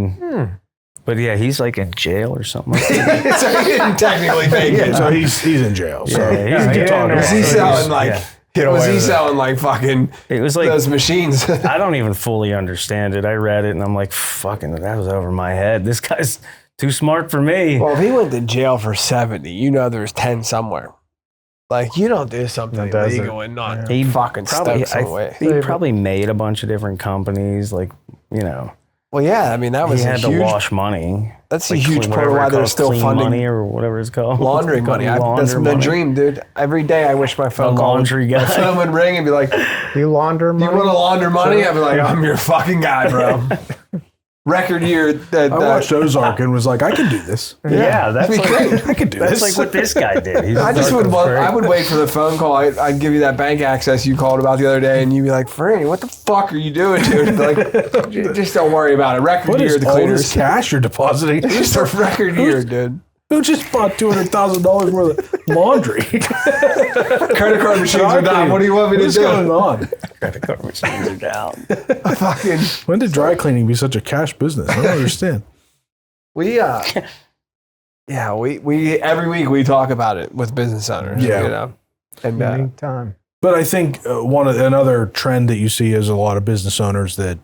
But yeah, he's like in jail or something like that.
so he didn't technically make it.
So he's in jail. So
Yeah, he's
you can talk
Was
about
he
it.
selling like?
Yeah.
Was
away
he
with it.
selling like fucking
It was like,
those machines?
I don't even fully understand it. I read it and I'm like, fucking, that was over my head. This guy's too smart for me.
Well, if he went to jail for 70, there's 10 somewhere. Like, you don't do something
It doesn't.
illegal and not
He
fucking
probably,
stoke some way.
he probably made a bunch of different companies, like,
Well, yeah, I mean, that was
he
a
had to
huge,
wash money.
that's a
Like
huge part of
whatever
why
it
they're
calls,
still
clean
funding
money or whatever it's called.
laundering money. That's
Launder
the
money.
dream, dude. Every day I wish my phone call
laundry
would,
guy.
my phone would ring and be like,
You launder
you
money?
want to launder money? I'd be like, I'm your fucking guy, bro. Record year. That,
I watched Ozark and was like, I can do this.
Yeah, that's
That'd be
like,
great.
I can do
that's
this.
like what this guy did. He's
I just
like,
would
that's
want,
great.
I would wait for the phone call. I'd give you that bank access you called about the other day, and you'd be like, Franny, what the fuck are you doing, dude? Like, just don't worry about it. Record
What
year,
is
the
all
cleaners.
this cash you're depositing?
Just a record year, dude.
Who just bought $200,000 worth of laundry?
Credit card machines are down. What do you want me to
What's
do?
going on?
Credit card machines are down.
Fucking,
When did dry cleaning be such a cash business? I don't understand.
we every week we talk about it with business owners.
Yeah.
And
Anytime.
But I think another trend that you see is a lot of business owners that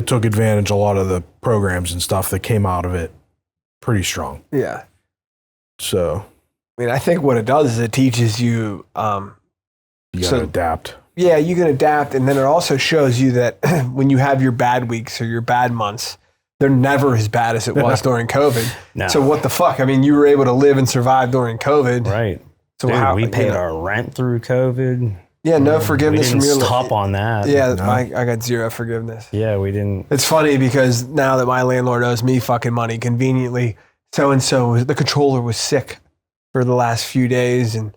took advantage of a lot of the programs and stuff that came out of it pretty strong.
yeah.
So
I mean, I think what it does is it teaches you,
you got to
So-
adapt.
yeah, you can adapt, and then it also shows you that when you have your bad weeks or your bad months, they're never as bad as it was during COVID.
No.
So what the fuck? I mean, you were able to live and survive during COVID.
Right.
So
Dude,
how
we paid
you know,
our rent through COVID.
yeah, no
We
forgiveness
didn't
from your
stop on that.
Yeah,
No.
I got zero forgiveness.
Yeah, we didn't.
It's funny because now that my landlord owes me fucking money conveniently, so-and-so, the controller was sick for the last few days and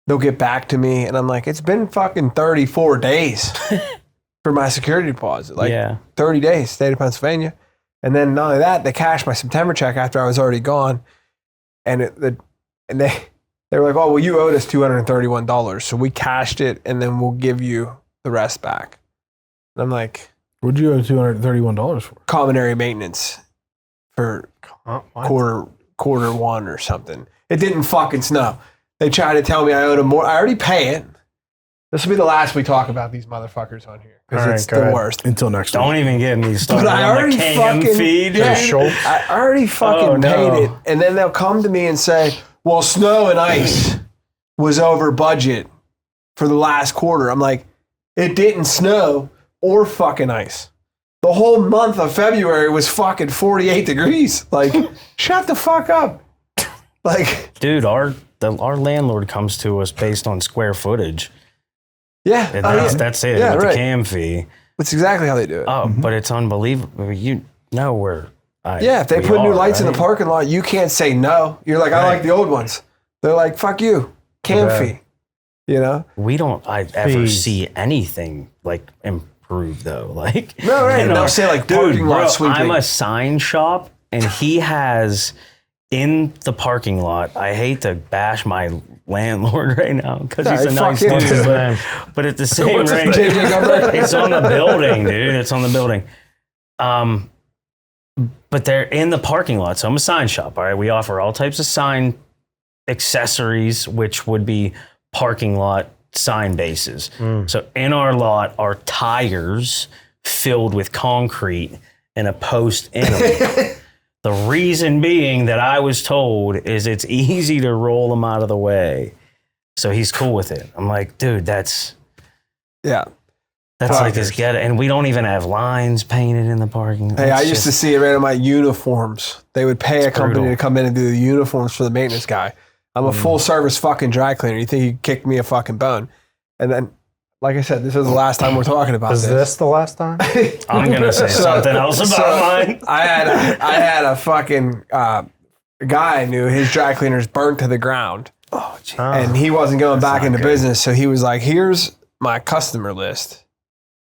they'll get back to me. And I'm like, it's been fucking 34 days for my security deposit. Like 30 days, state of Pennsylvania. And then not only that, they cashed my September check after I was already gone. And they were like, oh, well, you owed us $231. So we cashed it and then we'll give you the rest back. And I'm like,
What'd you owe $231 for?
common area maintenance for quarter one or something. It didn't fucking snow. They tried to tell me I owed them more. I already pay it. This will be the last we talk about these motherfuckers on here because it's the worst.
Until next week.
Don't even get me started
But I
on
already
the cam
fucking
feed.
I already fucking paid it, and then they'll come to me and say, "Well, snow and ice was over budget for the last quarter." I'm like, it didn't snow or fucking ice. The whole month of February was fucking 48 degrees. Like, shut the fuck up. Like,
Dude, our landlord comes to us based on square footage.
yeah,
And that's it
Yeah,
with
right.
the cam fee.
That's exactly how they do it.
Oh, but it's unbelievable. You know where
If they
we
put new
are,
lights in the
right?
parking lot, you can't say no. You're like, I like the old ones. They're like, fuck you, cam fee. You know?
We don't ever
Fees.
see anything like improve though. Like
No, right.
and
And they'll
our-
say like
dude,
parking lot
bro,
sweeping.
I'm a sign shop, and he has in the parking lot. I hate to bash my landlord right now because he's a
fuck
nice
him,
dude,
dude.
but at the same
What's his
rate,
name? JJ Gumberg?
it's on the building, dude. It's on the building. But they're in the parking lot. So I'm a sign shop. All right. We offer all types of sign accessories, which would be parking lot sign bases. So in our lot are tires filled with concrete and a post in them. The reason being that I was told is it's easy to roll them out of the way. So he's cool with it. I'm like, dude, that's
Yeah.
like this get and we don't even have lines painted in the parking.
Hey, I used to see it right on my uniforms. They would pay a company
brutal.
to come in and do the uniforms for the maintenance guy. I'm a full service fucking dry cleaner. You think you kicked me a fucking bone? And then, like I said, this is the last time we're talking about
Is this the last time?
I'm gonna say something else about mine.
I had a fucking guy I knew. His dry cleaners burnt to the ground, and he wasn't going back into business. So he was like, "Here's my customer list.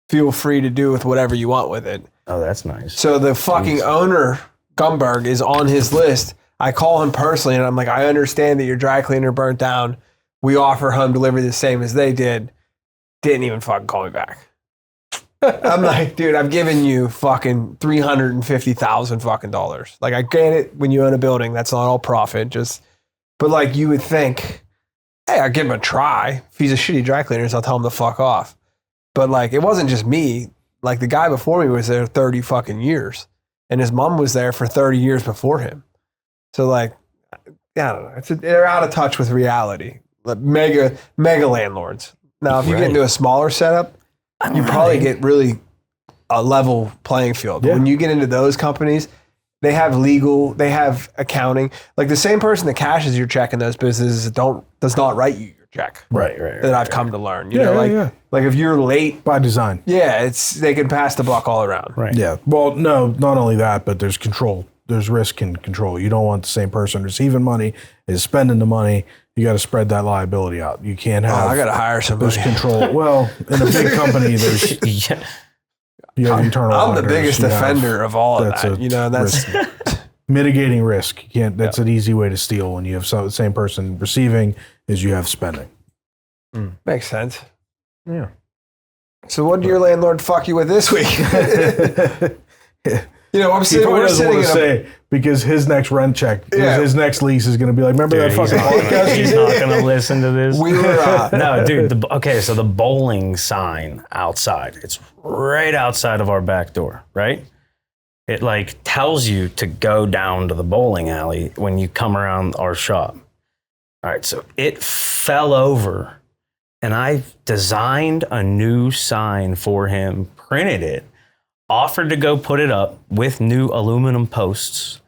Feel free to do with whatever you want with it."
Oh, that's nice.
So the fucking owner, Gumberg, is on his list. I call him personally, and I'm like, "I understand that your dry cleaner burnt down. We offer home delivery the same as they did." Didn't even fucking call me back. I'm like, dude, I've given you fucking $350,000 fucking dollars. Like, I get it when you own a building, that's not all profit. But like, you would think, hey, I'll give him a try. If he's a shitty dry cleaner, I'll tell him to fuck off. But like, it wasn't just me. Like, the guy before me was there 30 fucking years, and his mom was there for 30 years before him. So like, I don't know. They're out of touch with reality. Like mega landlords. Now, if you get into a smaller setup, you probably get really a level playing field. When you get into those companies, they have legal, they have accounting. Like the same person that cashes your check in those businesses does not write you your check.
Right.
That I've come to learn. You know, like if you're late,
By design.
they can pass the buck all around.
Right.
Yeah. Well, no, not only that, but there's control. There's risk and control. You don't want the same person receiving money is spending the money. You got to spread that liability out. You can't have.
I got to hire somebody.
There's control. Well, in a big company, there's
Yeah.
you have internal.
I'm the
auditors,
biggest
you have-
offender of all of
that's
that.
a
You know, that's
mitigating risk. You can't. That's an easy way to steal when you have the same person receiving as you have spending.
makes sense.
Yeah.
So what did your landlord fuck you with this week? You know,
He probably doesn't want to say because his next rent check, his next lease is going to be like, remember that fucking podcast you
He's
did?
not gonna listen to this.
We were
No, dude. So the bowling sign outside, it's right outside of our back door, right? It like tells you to go down to the bowling alley when you come around our shop. All right, so it fell over, and I designed a new sign for him, printed it, offered to go put it up with new aluminum posts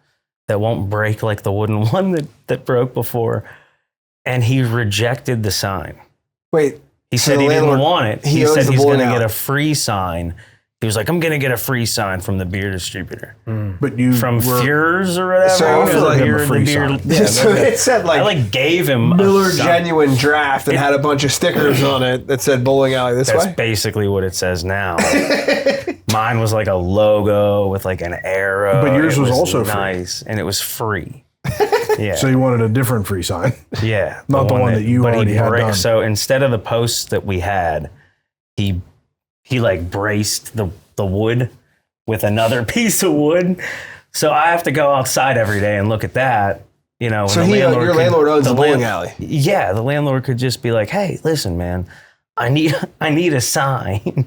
that won't break like the wooden one that broke before. And he rejected the sign.
wait.
He
So
said
the
he didn't
landlord-
want it.
he
He
owns
said
the
he's going
bowling
to get
alley.
a free sign He was like, I'm gonna get a free sign from the beer distributor.
But you
From
were,
Fuhr's or whatever.
So
It was
offered
like
him a
the
free
beer-
sign.
Yeah,
So it said
I
like
like gave him a
Miller
sign.
Genuine Draft and had a bunch of stickers on it that said bowling alley this
That's
way.
basically what it says now. Mine was like a logo with like an arrow.
But yours
It
was also free.
nice, and it was free. Yeah,
so you wanted a different free sign.
yeah,
Not the one that you
but he
already had done.
So instead of the posts that we had, he like braced the wood with another piece of wood. So I have to go outside every day and look at that. You know,
So
and the
your landlord owns the bowling
land-
alley.
Yeah, the landlord could just be like, "Hey, listen, man, I need a sign.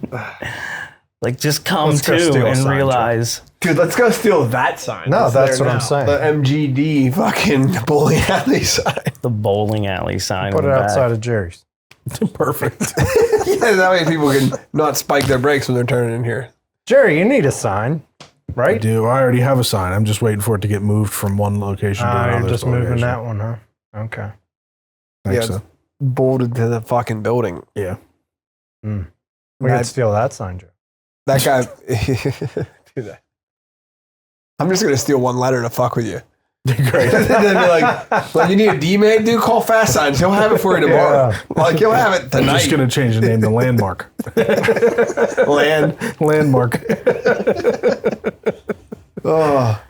Like, just come
Let's go
to
steal a
and
sign,
realize."
Dude, let's go steal that sign.
No, that's
there
what I'm
now.
saying.
The MGD fucking bowling alley sign.
The bowling alley sign.
Put
in
it
the back.
outside of Jerry's.
Perfect.
Yeah, that way people can not spike their brakes when they're turning in here.
Jerry, you need a sign,
I
right?
do. I already have a sign. I'm just waiting for it to get moved from one location to another.
You're just moving
location.
that one, huh? Okay.
I think
Yeah,
so.
Bolted to the fucking building.
Yeah.
We
That-
could steal that sign, Joe.
That guy. Do that. I'm just gonna steal one letter to fuck with you.
Great.
And then be like, you need a D man, dude? Call Fast Signs. He'll have it for you tomorrow.
Yeah.
Like he'll have it
I'm
tonight.
just going to change the name to Landmark.
Land.
Landmark.
Oh,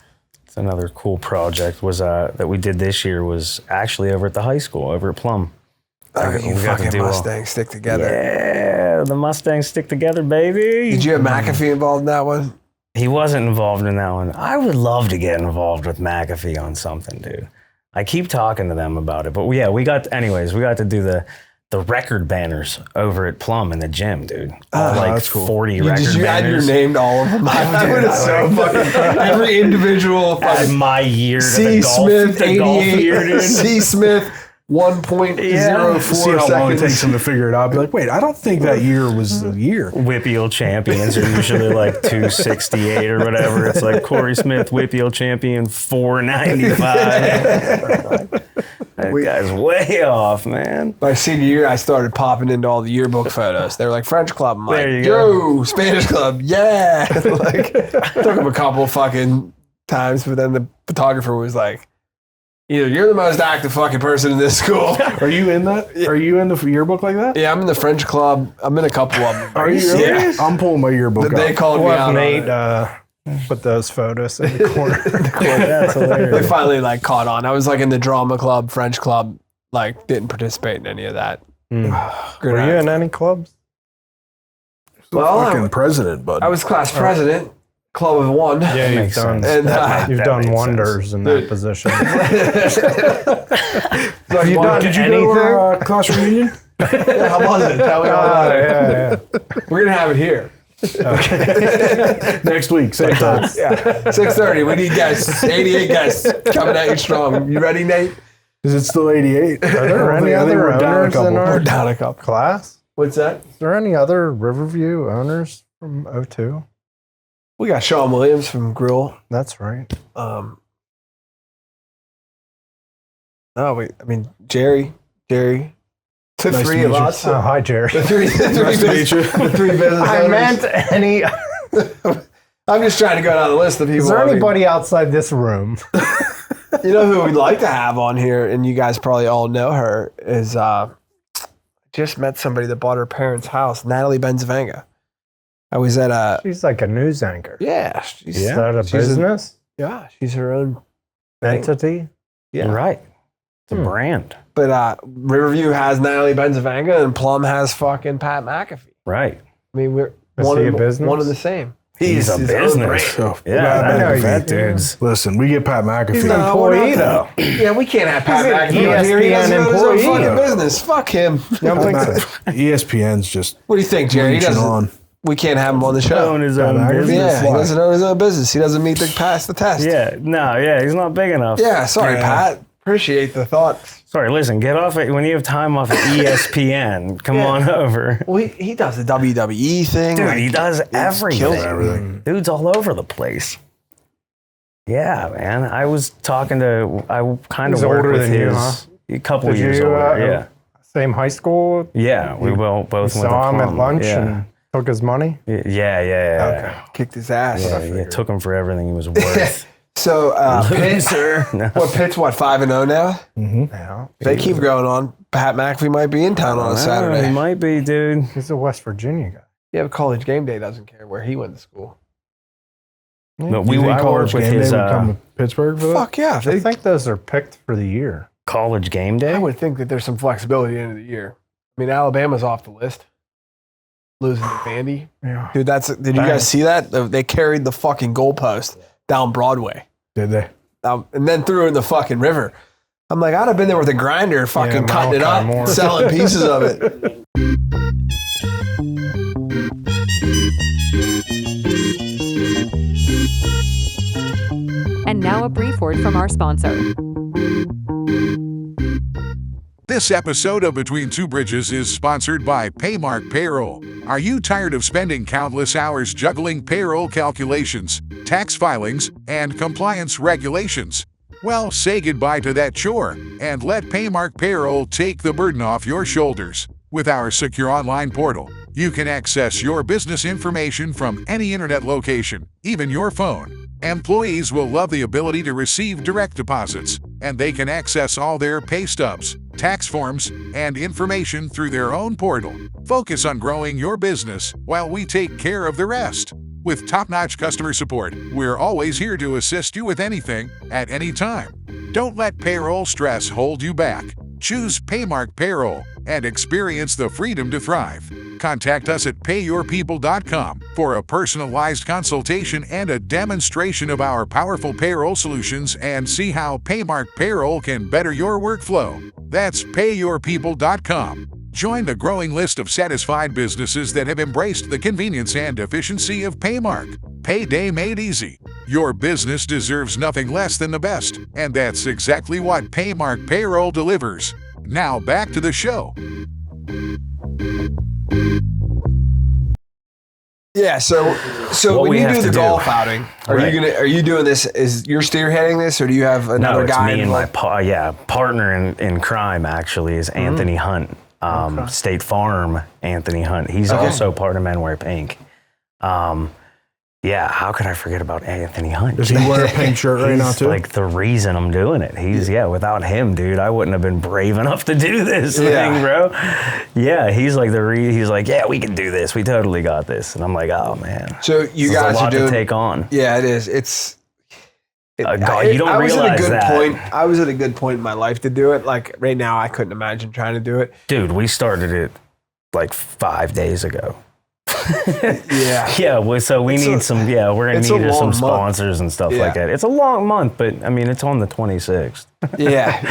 It's another cool project was that we did this year was actually over at the high school over at Plum.
you
We got to
fucking
do all-
Mustangs stick together.
Yeah, the Mustangs stick together, baby.
Did you have McAfee involved in that one?
He wasn't involved in that one. I would love to get involved with McAfee on something, dude. I keep talking to them about it, but yeah, we got to do the record banners over at Plum in the gym, dude. All like
that's cool.
40
Did
record
you add your
banners.
name to all of them? I would have so fucking every individual
Add
fucking
my year to
C
the golf,
Smith
the golf
88,
year, dude.
C Smith 1.04
See how long it takes
seconds.
them to figure it out. Be like, wait, I don't think that year was the year.
Whippeal champions are usually like 268 or whatever. It's like Corey Smith, Whippeal champion, 495. That guy's way off, man.
My senior year, I started popping into all the yearbook photos. They were like French club. I'm like,
There you
yo, Spanish club, yeah. Like, took him a couple fucking times, but then the photographer was like, either you're the most active fucking person in this school.
Are you in that? Are you in the yearbook like that?
Yeah, I'm in the French club. I'm in a couple of them.
Are you really?
Yeah.
I'm pulling my yearbook
They
out.
called me
We'll
out
have
on
Nate
it.
put those photos in the corner.
That's hilarious.
They finally like caught on. I was like in the drama club, French club, like didn't participate in any of that. Good
Were
night.
you in any clubs?
Well,
Fucking president, bud.
I was class president, club of one.
Yeah, you've
makes
done.
sense.
And
You've
That
done
makes
wonders in that position.
Have you done
Did you
anything?
go to our class reunion?
Yeah, how was it? Tell me all about it.
yeah.
We're gonna have it here.
Next week, same time.
Yeah, 6:30. We need guests. 88 guests coming at you strong. You ready, Nate?
Is it still 88?
Are there any other
we're down a
owners
couple.
in
We're
our
down a couple.
class?
What's that?
Is there any other Riverview owners from 02?
We got Sean Williams from Grill.
That's right.
Jerry. The
Nice to
three
meet
of
you.
us.
Oh, hi, Jerry.
The three
Nice to meet you.
the three business
I
owners.
meant any.
I'm just trying to go down the list of people.
Is there
I mean,
anybody outside this room?
you know who we'd like to have on here, and you guys probably all know her, is just met somebody that bought her parents' house, Natalie Benzavanga. I was at a
She's like a news anchor.
she's
Is that a
she's
business
she's her own thing.
entity?
Yeah.
Right. It's a brand.
But Riverview has Natalie Benzavanga and Plum has fucking Pat McAfee.
Right.
I mean, we're
Is
one
he a
of
business?
one of the same.
He's a
his own
business.
brand.
So,
Yeah,
I know
that
you-
dude's.
listen, we get Pat McAfee.
He's an
No, we're
employee,
not-
though.
Yeah, we can't have Pat
He's an
McAfee on here. He doesn't
ESPN
own his own
employee.
fucking business. Fuck him.
You don't think so?
ESPN's just
What do you think, Jerry? He
reaching
doesn't.
on.
We can't have him on the show.
Own his
Pat
own
McAfee?
business.
Yeah, he
Why?
doesn't own his own business. He doesn't pass the test.
Yeah. No, yeah, he's not big enough.
Yeah, sorry, Pat. Appreciate the thought.
Sorry, listen, get off it. When you have time off of ESPN, come on over.
Well, he does the WWE thing.
Dude,
like,
he does everything.
kills
everything.
Dude's all over the place. Yeah, man. I was talking to, I kind of
He's
work
older
with
than you,
his,
huh?
a couple
Did
years
you,
older. Yeah.
Same high school?
Yeah, we both went to
Saw him at
Plum.
lunch
Yeah.
and Took his money?
Yeah.
Kicked his ass.
Yeah, took him for everything he was worth.
So, Pitt,
No.
Pitt's 5-0 now?
Yeah.
They keep going on. Pat McAfee might be in town on a
He
Saturday.
might be, dude.
He's a West Virginia guy.
Yeah, but College Game Day doesn't care where he went to school.
No,
Do you think
I
College
work with
Game
his
Day would come to Pittsburgh for that?
Fuck yeah.
I think those are picked for the year.
College Game Day.
I would think that there's some flexibility at the end of the year. I mean, Alabama's off the list. Losing to Vandy.
Yeah.
Dude, did you guys see that? They carried the fucking goalpost down Broadway.
Did they?
And then threw it in the fucking river. I'm like, I'd have been there with a grinder fucking cutting it up,
Malachi Moore.
selling pieces of it.
And now a brief word from our sponsor.
This episode of Between Two Bridges is sponsored by Paymark Payroll. Are you tired of spending countless hours juggling payroll calculations, tax filings, and compliance regulations? Well, say goodbye to that chore and let Paymark Payroll take the burden off your shoulders. With our secure online portal, you can access your business information from any internet location, even your phone. Employees will love the ability to receive direct deposits, and they can access all their pay stubs, tax forms, and information through their own portal. Focus on growing your business while we take care of the rest. With top-notch customer support, we're always here to assist you with anything, at any time. Don't let payroll stress hold you back. Choose Paymark Payroll and experience the freedom to thrive. Contact us at payyourpeople.com for a personalized consultation and a demonstration of our powerful payroll solutions, and see how Paymark Payroll can better your workflow. That's payyourpeople.com. Join the growing list of satisfied businesses that have embraced the convenience and efficiency of Paymark. Payday made easy. Your business deserves nothing less than the best, and that's exactly what Paymark Payroll delivers. Now back to the show.
Yeah, so
What
when
we
you
have
do
to
the
do.
golf outing, are you doing this? Is you're spearheading this, or do you have another
No, it's
guy?
me and my
involved?
partner in crime. Actually, is Anthony Hunt, State Farm. Anthony Hunt. He's also part of Men Wear Pink. Yeah, how could I forget about Anthony Hunt?
Does he wear a pink shirt right now
He's
too?
like the reason I'm doing it. He's without him, dude, I wouldn't have been brave enough to do this thing, bro. Yeah, he's like he's like, yeah, we can do this. We totally got this. And I'm like, oh man.
So you
This is
guys
a lot
are doing.
to take on.
Yeah, it is.
God, you don't
I was at a
realize
good
that.
point. I was at a good point in my life to do it. Like right now, I couldn't imagine trying to do it.
Dude, we started it like 5 days ago.
Yeah.
Yeah, so we need some, we're going
it's
to
a
need
long
some
month.
sponsors and stuff
Yeah.
like that. It's a long month, but I mean, it's on the 26th.
Yeah.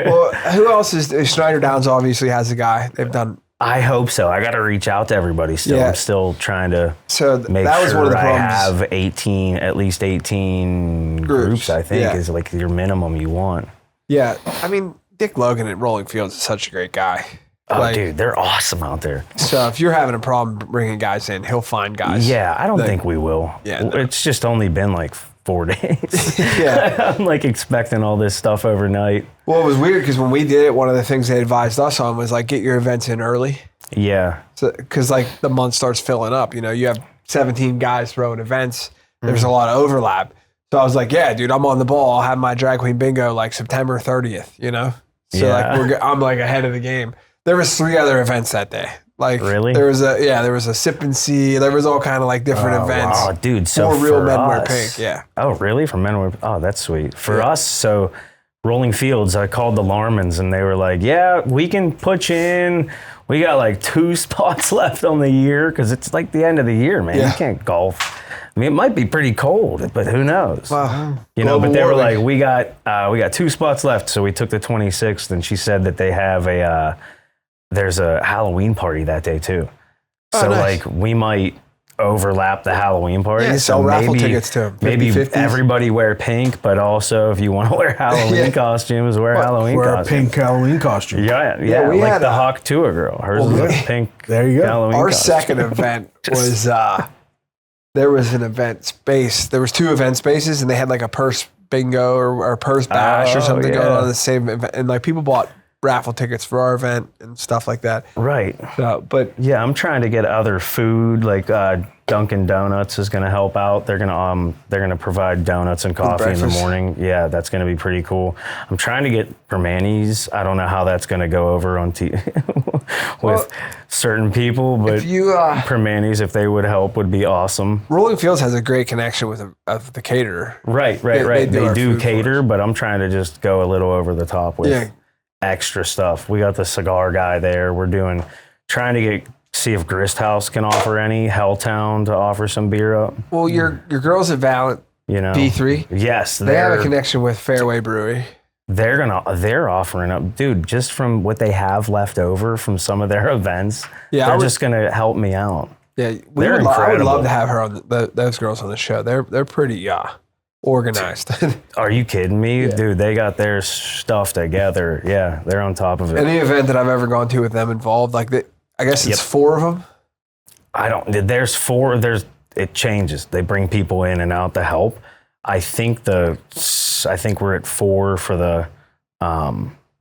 Well, who else is Schneider Downs? Obviously has a guy. They've done.
I hope so. I got to reach out to everybody still.
Yeah.
I'm still trying to
So
make
that was
sure
one of the
I
problems.
have at least 18 groups, I think,
yeah.
is like your minimum you want.
Yeah. I mean, Dick Logan at Rolling Fields is such a great guy.
Oh, dude, they're awesome out there.
So if you're having a problem bringing guys in, he'll find guys.
Yeah, I don't think we will.
Yeah, no.
It's just only been like 4 days.
Yeah.
I'm like expecting all this stuff overnight.
Well, it was weird because when we did it, one of the things they advised us on was like get your events in early.
Yeah.
So because like the month starts filling up, you have 17 guys throwing events. There's a lot of overlap. So I was like, yeah, dude, I'm on the ball. I'll have my drag queen bingo like September 30th. So
Yeah.
like I'm like ahead of the game. There was 3 other events that day. Like
Really?
there was a sip and see. There was all kind of like different events.
Oh, dude. So
For real
for
Men Wear
us-
Pink, yeah.
Oh, really? For Men Wear Oh, that's sweet. For us, so Rolling Fields, I called the Larmans and they were like, yeah, we can put you in. We got like 2 spots left on the year because it's like the end of the year, man.
Yeah.
You can't golf. I mean, it might be pretty cold, but who knows?
Wow.
But they were
warming.
like, we got 2 spots left, so we took the 26th, and she said that they have there's a Halloween party that day too.
Oh,
So
nice.
like we might overlap the Halloween party.
Yeah,
so
sell raffle
maybe,
tickets to 'em,
maybe
50-50s.
everybody wear pink, but also if you want to wear Halloween
Yeah.
costumes, wear Halloween
Wear a
costumes.
pink Halloween costume.
Yeah,
we
like
had
the
a-
Hawk Tour girl. Hers
Well,
was
we-
a pink
There you go.
Halloween
Our
costume.
second event was there was an event space. There was 2 event spaces, and they had like a purse bingo or purse bash or
Oh,
something going
yeah.
on in the same event. And like people bought raffle tickets for our event and stuff like that.
Right.
So, but
Yeah, I'm trying to get other food, like Dunkin' Donuts is going to help out. They're going to provide donuts and coffee in the
breakfast.
morning. Yeah, that's going to be pretty cool. I'm trying to get Permanis. I don't know how that's going to go over on with certain people, but
if you
Permanis, if they would help, would be awesome.
Rolling Fields has a great connection with the caterer.
Right.
They do our
They do
food for
cater,
us.
but I'm trying to just go a little over the top with
Yeah.
extra stuff. We got the cigar guy there. We're trying to see if Grist House can offer any, Helltown to offer some beer up.
Well, your girls at Valent
You know,
B3,
Yes,
they have a connection with Fairway Brewery.
they're offering up, dude, just from what they have left over from some of their events.
Yeah,
they're just gonna help me out.
Yeah,
They're
I would
incredible.
love to have her on those girls on the show. They're pretty organized.
Are you kidding me, dude? They got their stuff together. Yeah, they're on top of it.
Any event that I've ever gone to with them involved, like I guess it's 4 of them.
There's 4. It changes. They bring people in and out to help. I think we're at 4 for the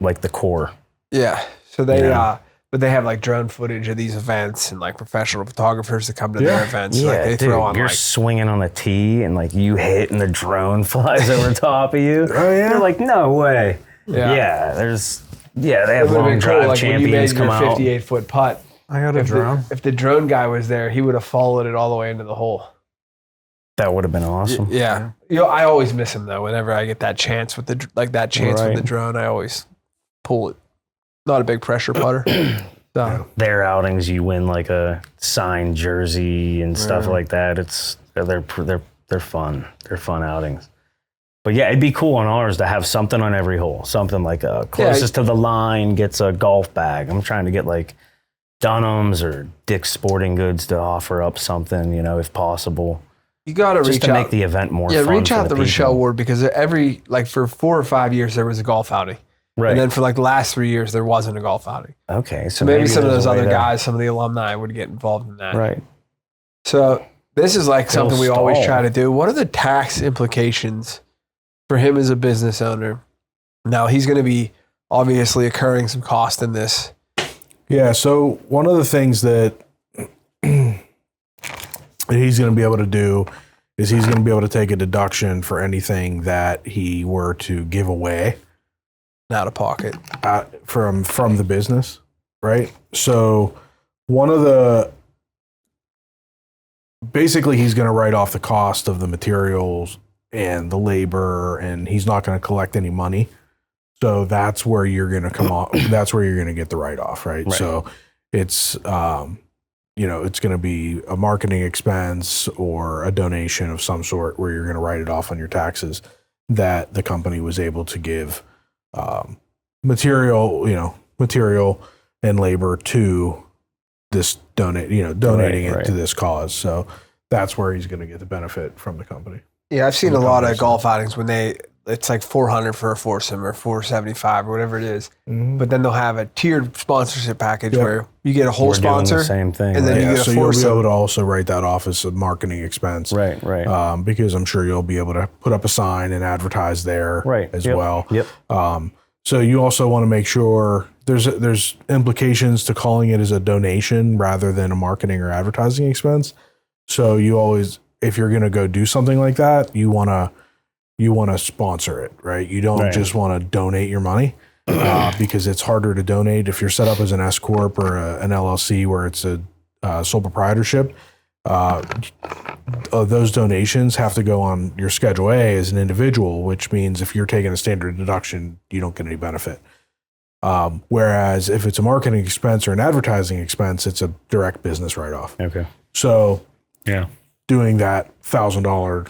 like the core.
Yeah. So they
Yeah.
but they have like drone footage of these events and like professional photographers that come to their events.
Yeah,
Like they
dude,
throw on
you're
like
swinging on a tee and like you hit and the drone flies over top of you.
Oh, yeah?
You're like, no way.
Yeah.
They have
it would've
long
been
drive
cool, like when you made
champions
your
come out.
58-foot putt.
I got a drone.
If the drone guy was there, he would have followed it all the way into the hole.
That would have been awesome.
Yeah. You know, I always miss him though. Whenever I get that chance with with
Right.
the drone, I always pull it. Not a big pressure putter. So
Their outings, you win like a signed jersey and stuff like that. They're fun. They're fun outings. But yeah, it'd be cool on ours to have something on every hole. Something like closest to the line gets a golf bag. I'm trying to get like Dunham's or Dick's Sporting Goods to offer up something, if possible.
you got to
Just
reach
to
out.
make the event more
Yeah,
fun.
reach
for
out
the
to
people.
Rochelle Ward because for 4 or 5 years there was a golf outing,
Right.
and then for like the last 3 years there wasn't a golf outing.
Okay.
So maybe some of
there's
those
a way
other
to-
guys, some of the alumni would get involved in that.
Right.
So this is like something we always
stall.
try to do. What are the tax implications for him as a business owner? Now he's going to be obviously incurring some cost in this.
Yeah. So one of the things that he's going to be able to do is he's going to be able to take a deduction for anything that he were to give away
Out of pocket.
from the business, right? So one of the basically he's going to write off the cost of the materials and the labor, and he's not going to collect any money. So that's where you're going to come off. That's where you're going to get the write off, right? So it's it's going to be a marketing expense or a donation of some sort where you're going to write it off on your taxes that the company was able to give material and labor to this donating it to this cause. So that's where he's going to get the benefit from the company.
Yeah, I've seen a lot of golf outings when it's like $400 for a foursome or $475 or whatever it is. But then they'll have a tiered sponsorship package where you get a whole
We're doing
sponsor
the same thing.
and then
right?
you get a
so you'll be
foursome.
able to also write that off as a marketing expense.
Right.
Because I'm sure you'll be able to put up a sign and advertise there as
Yep.
well.
Yep.
So you also want to make sure there's implications to calling it as a donation rather than a marketing or advertising expense. So you always, if you're going to go do something like that, you want to sponsor it, right? You don't just want to donate your money because it's harder to donate if you're set up as an S corp or an LLC where it's a sole proprietorship. Those donations have to go on your Schedule A as an individual, which means if you're taking a standard deduction, you don't get any benefit. Whereas if it's a marketing expense or an advertising expense, it's a direct business write-off.
Okay.
So
Yeah.
doing that $1,000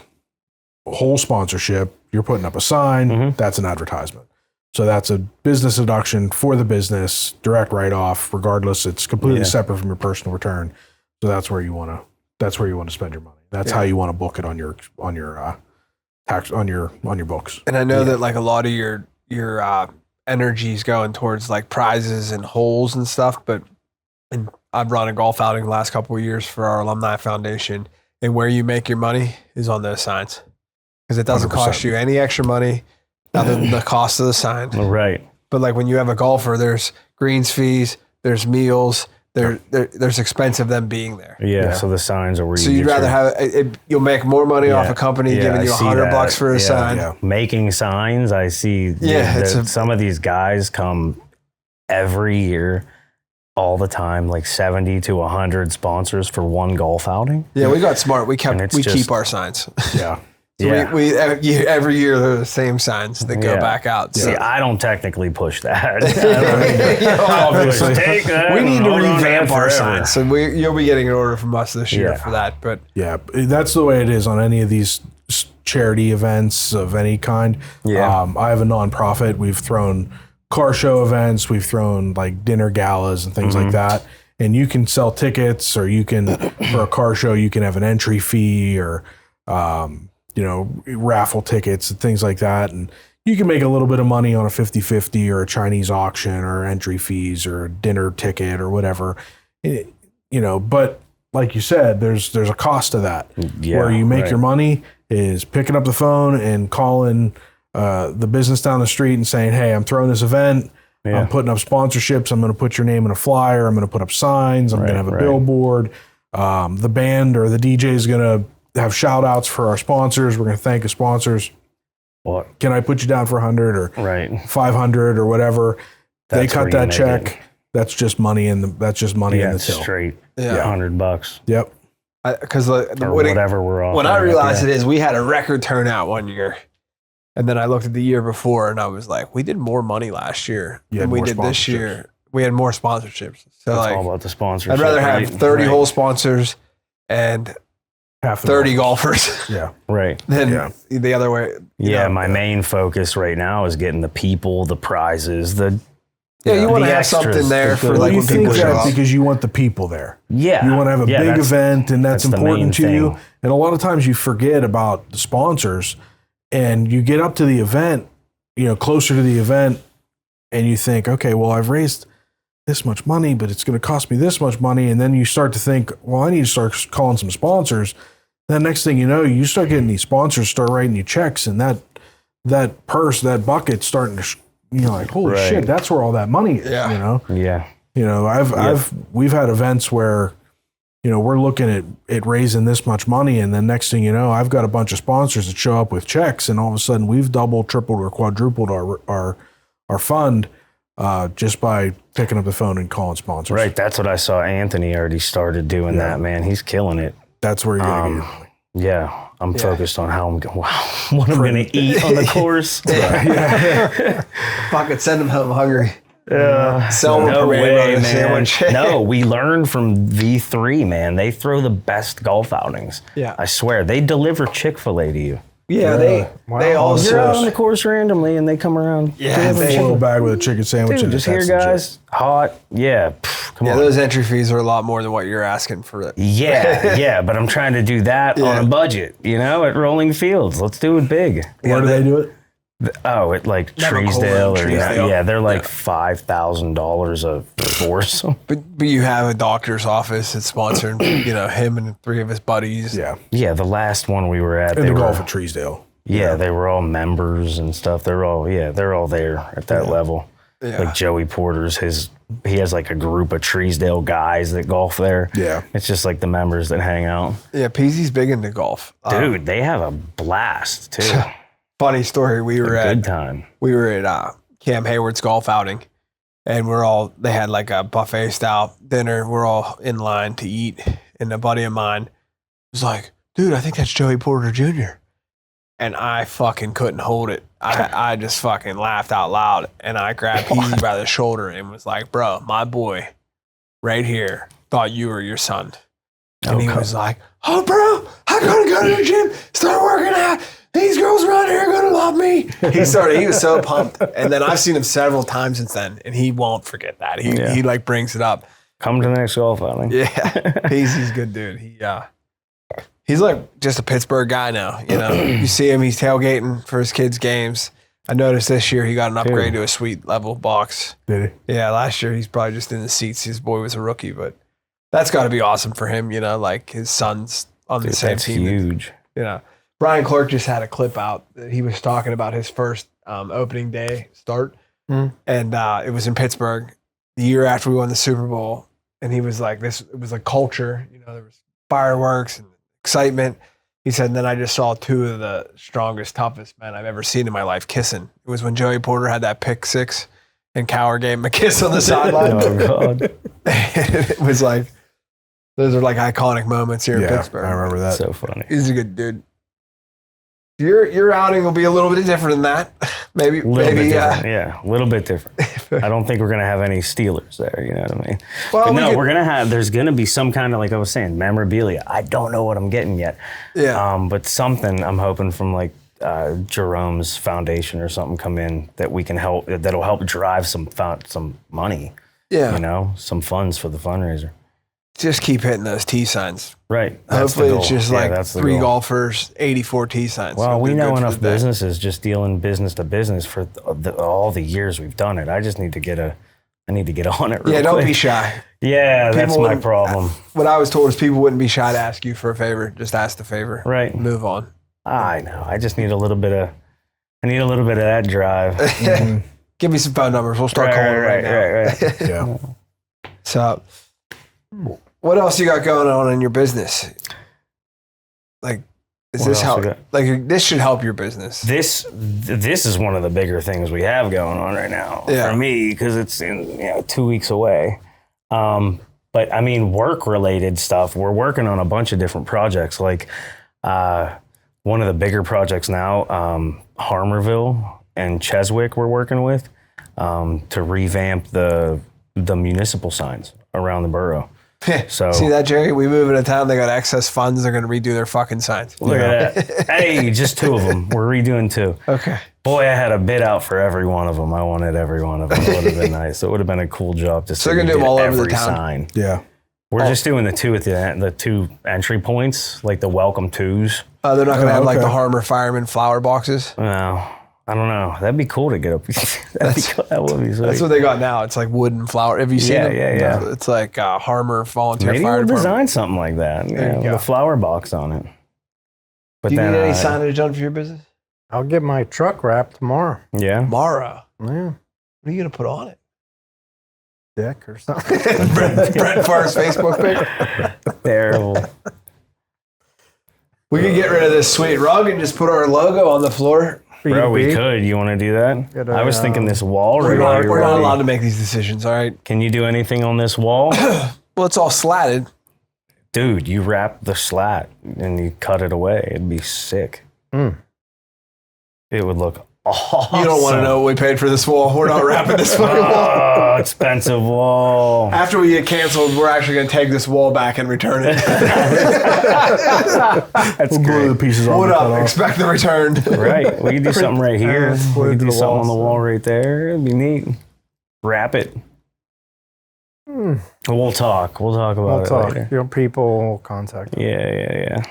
whole sponsorship, you're putting up a sign, that's an advertisement. So that's a business deduction for the business, direct write-off, regardless. It's completely separate from your personal return. So that's where you want to spend your money. That's how you want to book it on your tax on your books.
And I know that like a lot of your energy is going towards like prizes and holes and stuff, but I've run a golf outing the last couple of years for our alumni foundation, and where you make your money is on those signs because it doesn't
100%.
cost you any extra money other than the cost of the sign.
Right.
But like when you have a golfer, there's greens fees, there's meals, there's expense of them being there.
Yeah, so the signs are where
So
you
you'd
get
rather have you'll make more money off
Yeah.
a company
Yeah,
giving
I
you
see
$100
that.
for a sign.
Yeah.
making signs. I see some of these guys come every year, all the time, like 70 to 100 sponsors for one golf outing.
Yeah, we got smart. We
And it's
keep
just-
our signs.
Yeah.
So
Yeah.
we every year they're the same signs that go
Yeah.
back out. So.
See, I don't technically push that.
Obviously.
Take that
We need
and
to
hold on
revamp
it
our
forever.
signs. So you'll be getting an order from us this year
Yeah.
for that. But
Yeah, that's the way it is on any of these charity events of any kind.
Yeah.
I have a nonprofit. We've thrown car show events. We've thrown like dinner galas and things like that. And you can sell tickets, or you can, for a car show, you can have an entry fee, or, raffle tickets and things like that. And you can make a little bit of money on a 50-50 or a Chinese auction or entry fees or a dinner ticket or whatever. But like you said, there's a cost to that.
Yeah,
where you make
right.
your money is picking up the phone and calling the business down the street and saying, hey, I'm throwing this event.
Yeah.
I'm putting up sponsorships. I'm going to put your name in a flyer. I'm going to put up signs. I'm going to have a
right.
billboard. The band or the DJ is going to have shout outs for our sponsors. We're going to thank the sponsors.
What?
Can I put you down for 100 or
Right.
500 or whatever? They
That's
cut
where you
that
make
check.
it.
That's just money in the
Yeah,
till.
it's straight.
Yeah.
$100
Yep.
because
or whatever we're offering.
when I realized
yeah.
it is, we had a record turnout one year. And then I looked at the year before and I was like, we did more money last year
You had
than we
more
did this
sponsorships.
year. We had more sponsorships. So
It's
like,
all about the sponsorship.
I'd rather have
right?
30
right.
whole sponsors and
Half the
30
golfers.
golfers
Yeah.
Right.
than
Yeah.
the other way. you
Yeah,
know.
my main focus right now is getting the people, the prizes, the
Yeah, you want to
the
have
extras,
something there
the
for
good-
like
you
when
think
people show
that
up.
because you want the people there.
yeah.
You want to have a
Yeah,
big
that's-
event, and that's
the main
important to you.
thing.
And a lot of times you forget about the sponsors, and you get up to the event, closer to the event, and you think, okay, well, I've raised this much money, but it's going to cost me this much money. And then you start to think, well, I need to start calling some sponsors. Then next thing you know, you start getting these sponsors, start writing you checks, and that purse, that bucket starting to, like, holy
Right.
shit, that's where all that money is,
Yeah.
Yeah.
we've had events where, we're looking at raising this much money, and then next thing you know, I've got a bunch of sponsors that show up with checks, and all of a sudden we've doubled, tripled, or quadrupled our fund just by picking up the phone and calling sponsors.
Right. That's what I saw. Anthony already started doing that, man. He's killing it.
That's where you're gonna get.
Yeah. I'm focused on how I'm going. Wow. What I'm going to eat on the course.
Fucking send them home hungry. Sell them
No
a
way, man.
sandwich.
No, we learned from V3, man. They throw the best golf outings.
Yeah.
I swear. They deliver Chick-fil-A to you.
Yeah, they
You're
also
out on the course randomly and they come around.
Yeah,
deliver
they-
A
Chick-
little bag with a chicken sandwich.
Dude,
and
just
a
here,
Texas chip.
guys. Hot. Yeah. Pff, come
yeah,
on.
those entry fees are a lot more than what you're asking for it.
Yeah, but I'm trying to do that
Yeah.
on a budget, at Rolling Fields. Let's do it big.
Where do they do it?
Oh, at like
Never
Treesdale
Cola,
or
Treesdale.
yeah, they're like $5,000 a foursome.
But you have a doctor's office that's sponsoring, him and 3 of his buddies.
Yeah.
Yeah, the last one we were at,
In
they
the
were,
golf at Treesdale.
they were all members and stuff. They're all there at that level.
Yeah.
Like Joey Porter's, he has like a group of Treesdale guys that golf there.
Yeah.
It's just like the members that hang out.
Yeah, PZ's big into golf.
Dude, they have a blast too.
Funny story. We were
Good
at
time.
Cam Hayward's golf outing, and they had like a buffet style dinner. We're all in line to eat, and a buddy of mine was like, "Dude, I think that's Joey Porter Jr." And I fucking couldn't hold it. I just fucking laughed out loud, and I grabbed PZ by the shoulder and was like, "Bro, my boy, right here, thought you were your son." And he was like, "Oh, bro, I'm gonna go to the gym, start working out. These girls around here are gonna love me." He was so pumped. And then I've seen him several times since then, and he won't forget that. He like brings it up.
Come to the next golf outing.
Yeah. PZ's a good dude. He's like just a Pittsburgh guy now. You see him, he's tailgating for his kids' games. I noticed this year he got an upgrade to a suite level box.
Did he?
Yeah, last year he's probably just in the seats. His boy was a rookie, but that's got to be awesome for him. Like his son's on the same
That's
team.
huge.
Brian Clark just had a clip out that he was talking about his first opening day start, and it was in Pittsburgh the year after we won the Super Bowl. And he was like, it was like culture, there was fireworks and excitement. He said, and then I just saw two of the strongest, toughest men I've ever seen in my life kissing. It was when Joey Porter had that pick six and Cowher gave him a kiss on the sideline.
Oh, God.
It was like, those are like iconic moments here in Pittsburgh.
I remember that.
So funny.
He's a good dude. Your outing will be a little bit different than that. Maybe,
A little bit different. I don't think we're going to have any Steelers there, you know what I mean?
Well,
But no, there's going to be some kind of, like I was saying, memorabilia. I don't know what I'm getting yet.
Yeah.
But something I'm hoping from like Jerome's foundation or something come in that we can help, that'll help drive some money,
Yeah.
some funds for the fundraiser.
Just keep hitting those T signs.
Right. That's
Hopefully
the
it's
goal.
just
Yeah,
like
that's the
3
goal.
golfers, 84 T signs.
Well,
So
we
they're
know
good for
enough
the day.
businesses just dealing business to business for all the years we've done it. I just need to get on it real
Yeah, don't
quick.
be shy.
Yeah, that's
People
my
wouldn't-
problem.
What I was told is people wouldn't be shy to ask you for a favor. Just ask the favor.
Right.
Move on.
I know. I just need a little bit of that drive.
Give me some phone numbers. We'll start calling right now.
Right.
Yeah.
So, what else you got going on in your business? Like, is
What
this
else
help?
we got?
Like, this should help your business.
This is one of the bigger things we have going on right now
Yeah.
for me because it's in 2 weeks away. But I mean, work related stuff. We're working on a bunch of different projects. Like one of the bigger projects now, Harmerville and Cheswick. We're working with to revamp the municipal signs around the borough. So
See that, Jerry? We move into town. They got excess funds. They're going to redo their fucking signs.
look at that. Hey, just 2 of them. We're redoing 2.
Okay.
Boy, I had a bid out for every one of them. I wanted every one of them. It would have been nice. It would have been a cool job to see.
So they're gonna do them all over the
every
town?
sign.
Yeah.
We're just doing the 2 at the end, the 2 entry points, like the welcome 2s.
They're not going to have like
okay.
the Harmer Fireman flower boxes.
No, I don't know. That'd be cool to get up. That would be sweet.
That's what they got now. It's like wooden flower. Have you seen
Yeah,
it?
yeah, yeah.
It's like Harmer Volunteer
Maybe
Fire
we'll
Department.
design something like that.
There you
With
go.
a flower box on it. But
Do you
then,
need any signage done for your business?
I'll get my truck wrapped tomorrow.
Yeah.
Tomorrow.
Yeah.
What are you going to put on it?
Dick or something.
Brett Farr's Facebook pic.
Terrible.
We could get rid of this sweet rug and just put our logo on the floor.
Bro, we
B2B.
could. You want to do that?
Get
I was
a,
thinking this wall
We're
right
not,
here.
we're not
would be-
allowed to make these decisions, all right?
Can you do anything on this wall?
Well, it's all slatted.
Dude, you wrap the slat and you cut it away. It'd be sick.
Mm.
It would look awesome.
You don't want to know what we paid for this wall. We're not wrapping this fucking wall.
Oh, expensive wall.
After we get canceled, we're actually going to take this wall back and return it.
That's
We'll glue the
great.
pieces on
What
and cut
up?
off.
Expect the return.
Right. We could do something right here. We
glue
could
to
do
the
something on the
walls.
wall right there. It'd be neat. Wrap it. We'll talk. We'll talk about
We'll
it
talk.
later.
Your people will contact you.
Yeah.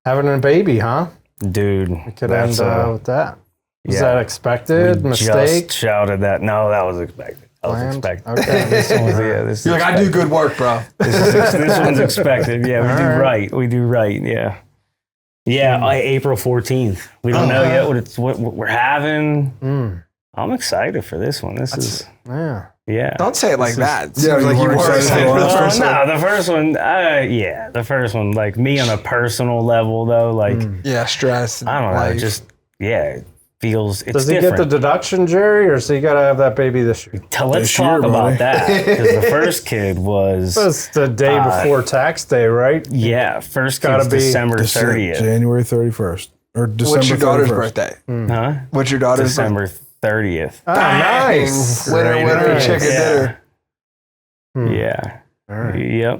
Having a baby, huh?
Dude,
We could
that's
end with that. Was
yeah.
that expected?
We
Mistake?
just shouted that. No, that was expected. That was
Planned?
expected.
Okay.
This one was, this
You're
is
like, I do
expected.
good work, bro.
This one's expected. Yeah, we do
All right.
right. We do right. Yeah. Yeah, April 14th. We don't know yet what we're having.
Mm.
I'm excited for this one. This is
Yeah.
Don't say it like that. It
Yeah,
seems like
you
you
were
were
excited
excited
for
for
the
the
last
first one.
no, the first one. The first one. Like me on a personal level, though. Like
Yeah, stress.
I don't know.
life.
Just it feels. It's
Does he
different.
get the deduction, Jerry, or does he got to have that baby this year?
Let's
This
talk
year,
about
buddy.
that because the first kid was
That's the day before tax day, right?
first
Gotta
kid's
be
December 30th.
January 31st. Or December
What's your daughter's
31st.
birthday?
Huh?
What's your daughter's
December 30th.
Oh, nice.
Winner,
Great
winner,
news.
chicken
Yeah.
dinner.
Hmm.
Yeah.
All right.
Yep.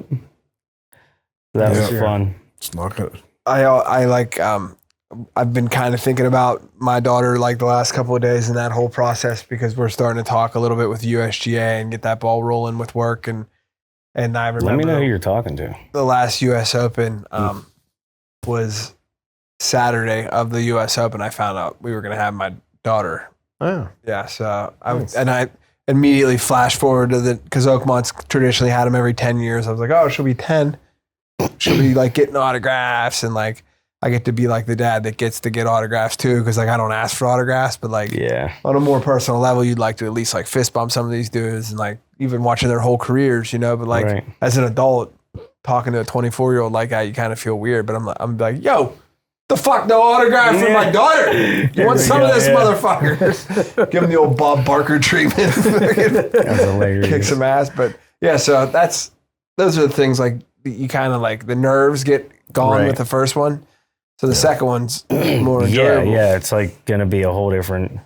That was
Yeah.
fun.
It's not good.
I like I've been kind of thinking about my daughter like the last couple of days and that whole process because we're starting to talk a little bit with USGA and get that ball rolling with work and I remember
Let me know who you're talking to.
the last US Open was Saturday of the US Open. I found out we were going to have my daughter.
Oh.
Yeah, so
Nice.
I immediately flashed forward to because Oakmont's traditionally had them every 10 years. I was like, oh, she'll be 10. She'll be like getting autographs and like I get to be like the dad that gets to get autographs too, because like I don't ask for autographs, but like on a more personal level, you'd like to at least like fist bump some of these dudes and like even watching their whole careers, you know. But like as an adult, talking to a 24-year-old like that, you kind of feel weird. But I'm like, yo, the fuck, no autograph for my daughter. You want some of this, motherfucker? Give him the old Bob Barker treatment.
That's hilarious.
Kick some ass. But yeah, so those are the things like you kind of like the nerves get gone with the first one. So the second one's more enjoyable.
Yeah, it's like going to be a whole different.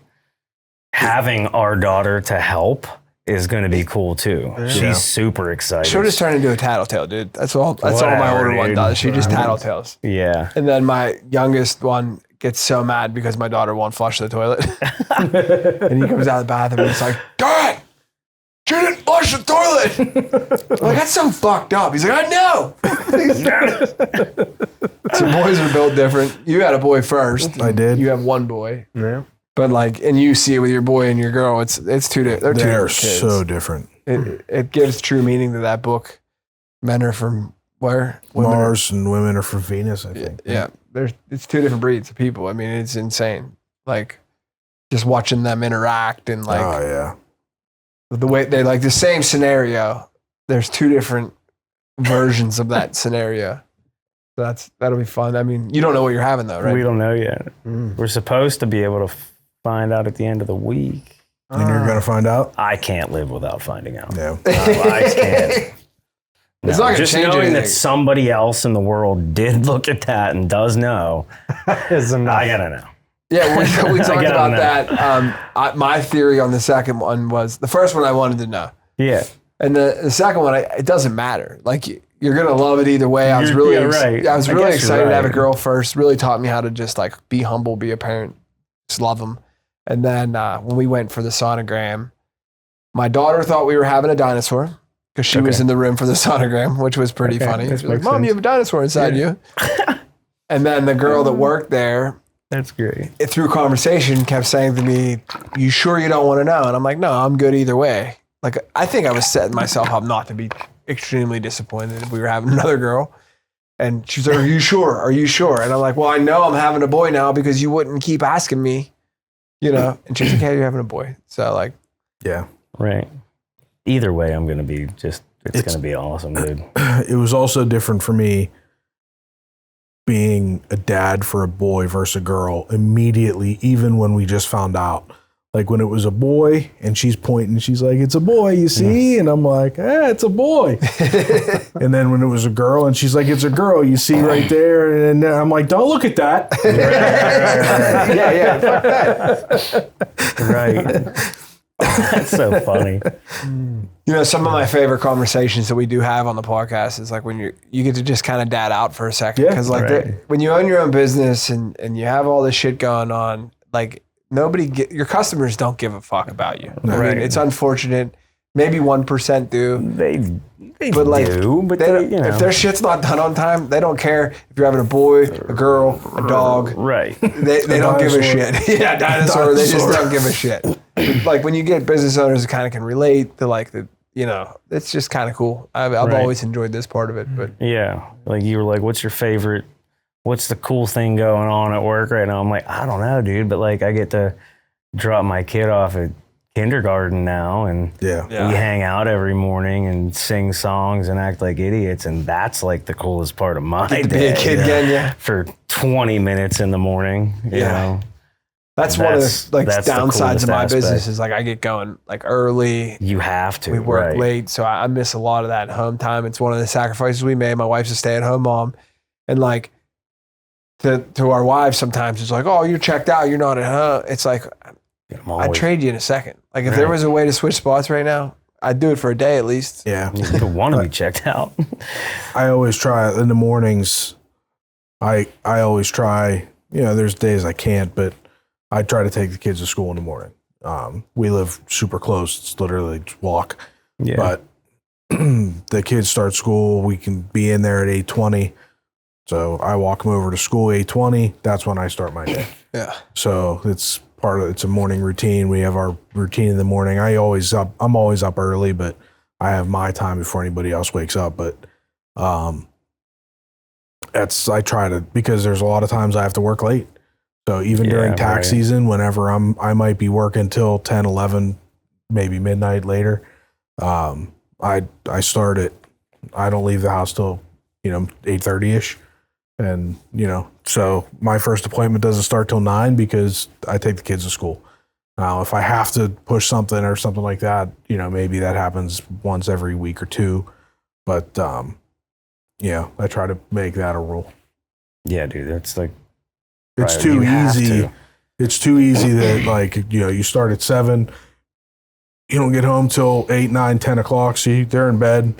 Having our daughter to help is going to be cool too. Yeah. She's super excited.
She'll just turn into a tattletale, dude. That's all my older one does. She just tattletales.
Yeah.
And then my youngest one gets so mad because my daughter won't flush the toilet. And he comes out of the bathroom and he's like, Dad, she didn't flush the toilet. I'm like, that's so fucked up. He's like, I know. So boys are built different. You had a boy first.
I did.
You have one boy.
Yeah.
But like, and you see it with your boy and your girl. It's two different. They're two
They're
different kids.
so different.
It gives true meaning to that book. Men are from where?
Mars and women are from Venus, I think.
Yeah. It's two different breeds of people. I mean, it's insane. Like just watching them interact and like,
oh yeah,
the way they like the same scenario. There's two different versions of that scenario. So that'll be fun. I mean, you don't know what you're having though, right?
We don't know yet. We're supposed to be able to find out at the end of the week.
And you're going to find out?
I can't live without finding out.
Yeah.
I can't.
It's not gonna
just
change
knowing
anything.
that somebody else in the world did look at that and does know, I gotta know.
Yeah, we talked
gotta
about
know.
that. My theory on the second one was the first one I wanted to know.
Yeah.
And the second one, it doesn't matter. Like you're gonna love it either way. I was really
right.
I was
I
really
guess
excited
you're
to have a
right.
girl first. Really taught me how to just like be humble, be a parent, just love them. And then when we went for the sonogram, my daughter thought we were having a dinosaur because she was in the room for the sonogram, which was pretty funny. She was like, Mom, you have a dinosaur inside you. And then the girl that worked there,
That's great.
through conversation, kept saying to me, "You sure you don't want to know?" And I'm like, "No, I'm good either way." Like, I think I was setting myself up not to be extremely disappointed if we were having another girl. And she's like, "Are you sure? Are you sure?" And I'm like, "Well, I know I'm having a boy now because you wouldn't keep asking me, you know." And she's like, "Hey, you're having a boy." So like,
Yeah.
Right. Either way, I'm gonna be it's gonna be awesome, dude.
It was also different for me being a dad for a boy versus a girl immediately, even when we just found out. Like when it was a boy and she's pointing, she's like, "It's a boy, you see?" And I'm like, "It's a boy." And then when it was a girl and she's like, "It's a girl, you see right there." And I'm like, "Don't look at that."
yeah, fuck that.
Right. That's so funny.
You know, some of my favorite conversations that we do have on the podcast is like when you get to just kind of dad out for a second. Because when you own your own business and you have all this shit going on, like your customers don't give a fuck about you. I mean, it's unfortunate. Maybe 1% do.
They
But like,
do, but
if their shit's not done on time, they don't care if you're having a boy, a girl, a dog.
right.
They don't give a shit. Yeah, dinosaur. They just don't give a shit. Like when you get business owners that kind of can relate to like it's just kind of cool. I've always enjoyed this part of it. But
Yeah. Like you were like, what's the cool thing going on at work right now? I'm like, I don't know, dude. But like I get to drop my kid off at kindergarten now and we hang out every morning and sing songs and act like idiots. And that's like the coolest part of my day.
be a kid again,
For 20 minutes in the morning. You know?
That's one of the
that's the
downsides
coolest
of my
aspect.
business is like I get going like early.
You have to.
We work
right.
late, so I miss a lot of that home time. It's one of the sacrifices we made. My wife's a stay-at-home mom, and like to our wives sometimes it's like, "Oh, you're checked out. You're not at home." It's like I'd trade you in a second. Like if there was a way to switch spots right now, I'd do it for a day at least.
Yeah.
You don't want to be checked out.
I always try in the mornings. I always try, there's days I can't, but I try to take the kids to school in the morning. We live super close. It's literally just walk.
Yeah.
But the kids start school. We can be in there at 8:20. So I walk them over to school 8:20. That's when I start my day.
Yeah.
So it's a morning routine. We have our routine in the morning. I'm always up early, but I have my time before anybody else wakes up. But I try to, because there's a lot of times I have to work late. So even during tax season, whenever I might be working till 10, 11, maybe midnight later. I start at, I don't leave the house till, 8:30 ish. And, so my first appointment doesn't start till 9 because I take the kids to school. Now, if I have to push something or something like that, maybe that happens once every week or two. But, I try to make that a rule.
Yeah, dude, that's like,
it's too easy. It's too easy that you start at 7, you don't get home till 8, 9, 10 o'clock. See, they're in bed.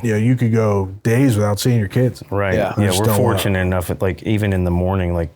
You could go days without seeing your kids.
Right. Yeah, we're fortunate enough that even in the morning,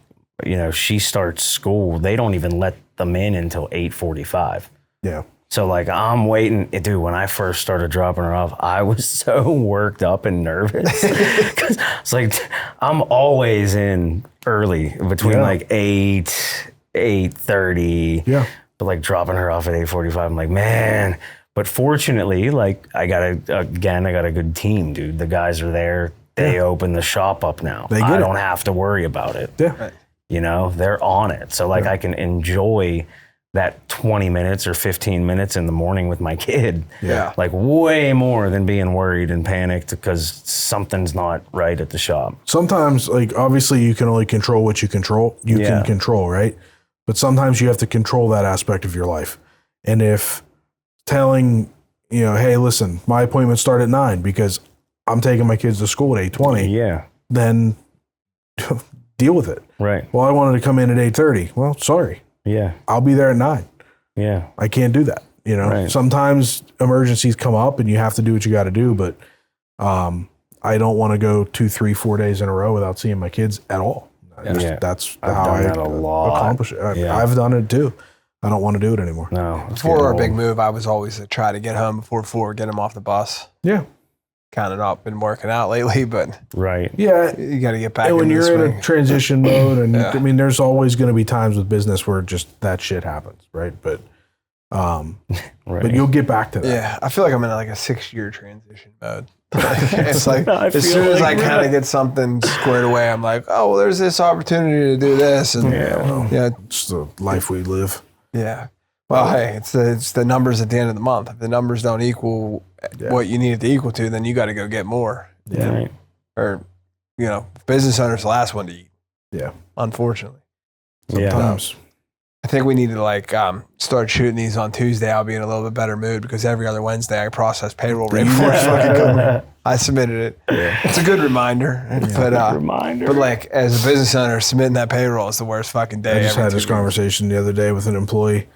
she starts school. They don't even let them in until 8:45.
Yeah.
So I'm waiting. Dude, when I first started dropping her off, I was so worked up and nervous. Because it's I'm always in early between 8, 8:30.
Yeah.
But dropping her off at 8:45, I'm like, man. But fortunately, I got a good team, dude. The guys are there. They open the shop up now. I don't have to worry about it.
Yeah.
They're on it. So I can enjoy that 20 minutes or 15 minutes in the morning with my kid.
Yeah.
Way more than being worried and panicked because something's not right at the shop.
Sometimes, obviously you can only control what you control. You can control, right? But sometimes you have to control that aspect of your life. And if telling, hey, listen, my appointments start at 9 because I'm taking my kids to school at 8:20.
Yeah.
Then deal with it.
Right.
Well, I wanted to come in at 8:30. Well, sorry.
Yeah.
I'll be there at 9.
Yeah.
I can't do that.
Right.
Sometimes emergencies come up and you have to do what you got to do. But I don't want to go 2, 3, 4 days in a row without seeing my kids at all. That's how I accomplish it. I've done it too. I don't want to do it anymore.
No.
Before our big move, I was always to try to get home before 4, get them off the bus.
Yeah.
Kind of not been working out lately, but
yeah,
you got to get back.
And when you're in a transition mode, and
Yeah.
I mean, there's always going to be times with business where just that shit happens, right? But, but you'll get back to that.
Yeah, I feel like I'm in a 6-year transition mode. It's as soon as I kind of get something squared away, I'm like, oh, well, there's this opportunity to do this, and
It's the life we live.
Yeah. Well, hey, it's the numbers at the end of the month. If the numbers don't equal what you need it to equal to, then you got to go get more.
Yeah.
Right.
Or, business owner's the last one to eat.
Yeah.
Unfortunately.
Sometimes.
I think we need to start shooting these on Tuesday. I'll be in a little bit better mood because every other Wednesday I process payroll right before it's fucking coming. I submitted it. Yeah. It's a good reminder. But as a business owner, submitting that payroll is the worst fucking day.
I just had this conversation the other day with an employee.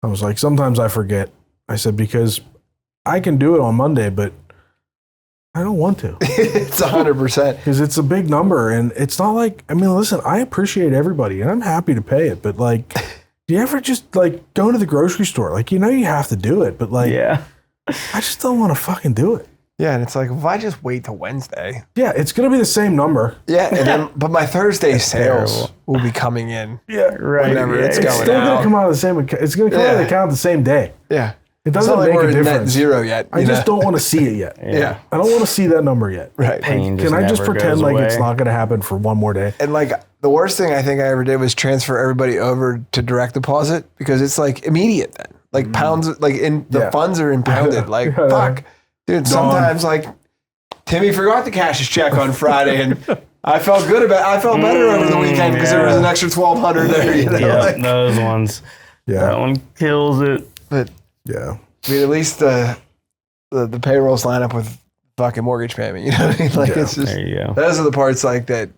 I was like, sometimes I forget. I said, because I can do it on Monday, but I don't want to.
It's 100%.
Because it's a big number. And it's not listen, I appreciate everybody and I'm happy to pay it. But do you ever just go to the grocery store? You have to do it. But I just don't want to fucking do it.
Yeah, and it's if I just wait till Wednesday.
Yeah, it's going to be the same number.
Yeah, and then, but my Thursday sales will be coming in.
Yeah, right.
Whenever it's going out.
It's still going to come out of the same account. It's going to come out of the account the same day.
Yeah.
It doesn't make a difference.
Net zero yet.
I just don't want to see it yet.
Yeah.
I don't want to see that number yet.
Right.
Can I just pretend it's not going to happen for one more day?
And the worst thing I think I ever did was transfer everybody over to direct deposit because it's immediate then. Pounds, the funds are impounded. Fuck. Dude, sometimes Timmy forgot to cash his check on Friday and I felt better over the weekend because there was an extra $1,200 there.
Yeah, those ones.
Yeah.
That one kills it.
But
yeah.
I mean, at least the payrolls line up with fucking mortgage payment. You know what I mean? It's just,
there you go.
Those are the parts that,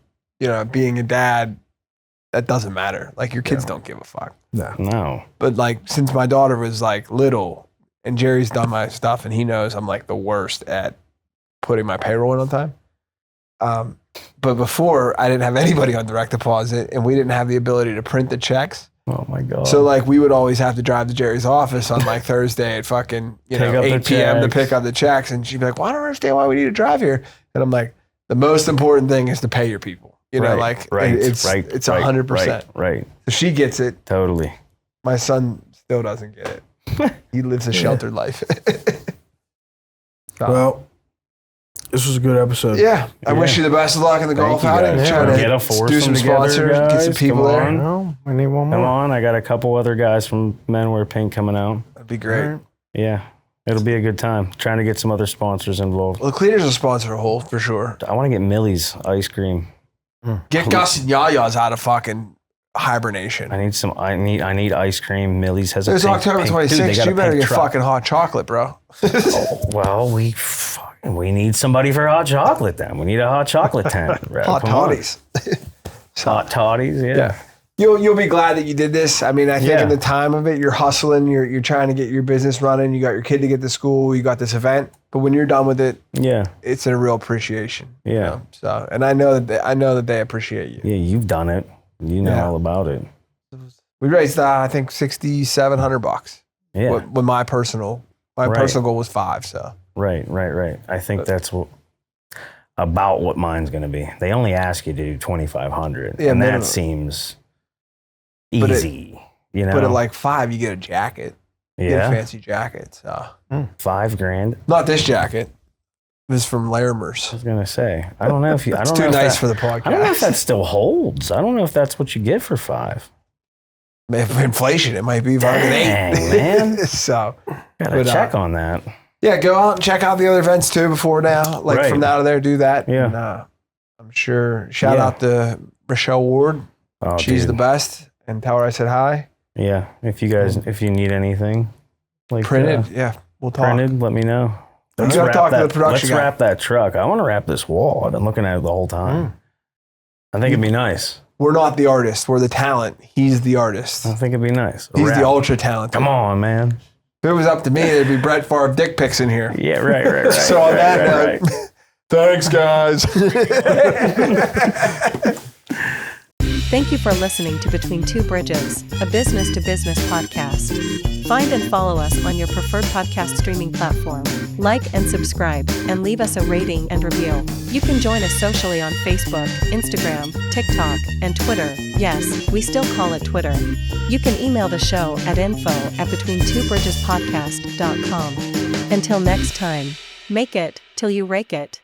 being a dad, that doesn't matter. Your kids don't give a fuck.
No.
But since my daughter was little and Jerry's done my stuff and he knows I'm the worst at putting my payroll in on time. But before I didn't have anybody on direct deposit and we didn't have the ability to print the checks.
Oh my God.
So we would always have to drive to Jerry's office on Thursday at fucking 8 p.m. to pick up the checks, and she'd be like, "Well, I don't understand why we need to drive here." And I'm like, "The most important thing is to pay your people." It's 100%.
Right.
So she gets it.
Totally.
My son still doesn't get it. He lives a sheltered life.
Well, This was a good episode.
Yeah. I wish you the best of luck in the golf
you,
outing.
guys.
Try to
Get a foursome
do some
together,
sponsors, get
guys.
some people
Come
there.
on.
No, we need one
Come
more.
on, I got a couple other guys from Men Wear Pink coming out.
That'd be great.
Yeah, it'll be a good time. Trying to get some other sponsors involved.
Well, the Cleaners will sponsor a hole for sure.
I want to get Millie's ice cream.
Get Gus and Yaya's out of fucking hibernation.
I need some. I need ice cream. Millie's has a.
There's
pink,
October
pink,
26th.
dude, they got
You
a
better
pink
get
truck.
fucking hot chocolate, bro.
Well, we need somebody for hot chocolate then. We need a hot chocolate tent. Bro.
Hot
Come on.
toddies.
Hot toddies, yeah.
Yeah. You'll be glad that you did this. I mean, I think
Yeah.
in the time of it, you're hustling, you're trying to get your business running, you got your kid to get to school, you got this event. But when you're done with it,
Yeah.
it's a real appreciation. you
Yeah.
know? So, and I know that they appreciate you.
Yeah, you've done it. You know
Yeah.
all about it.
We raised I think $6,700.
Yeah.
When my personal goal was 5. So
Right. I think that's about what mine's going to be. They only ask you to do 2,500,
Yeah,
and
minimum.
that seems
But
easy. You know,
but at like 5, you get a jacket. You get a
yeah,
fancy jacket. So
$5,000.
not this jacket. This is from Larimer's.
I was gonna say, I don't know if you. I
It's
don't
too
know if
nice
that-
for the podcast.
I don't know if that still holds. I don't know if that's what you get for $5.
If inflation, it might be fucking
Dang,
8.
man.
So
Gotta
But,
check on that.
yeah, go out and check out the other events too before now. Like
Right.
from now to there, do that.
Yeah.
And, I'm sure. Shout
Yeah.
out to Rochelle Ward.
Oh,
She's
dude.
the best. And tell her I said hi.
Yeah, if you guys, if you need anything, like
Printed. Yeah, we'll talk.
printed, let me know.
You gotta
wrap
talk to
that,
the production
Let's
guy.
wrap that truck. I want to wrap this wall. I've been looking at it the whole time. I think it'd be nice.
We're not the artist. We're the talent. He's the artist.
I think it'd be nice.
He's
Wrap.
the ultra talented.
Come on, man.
If it was up to me, it'd be Brett Favre dick pics in here.
Yeah, right.
So on that note, thanks, guys.
Thank you for listening to Between Two Bridges, a business-to-business podcast. Find and follow us on your preferred podcast streaming platform. Like and subscribe, and leave us a rating and review. You can join us socially on Facebook, Instagram, TikTok, and Twitter. Yes, we still call it Twitter. You can email the show at info@betweentwobridgespodcast.com. Until next time, make it till you rake it.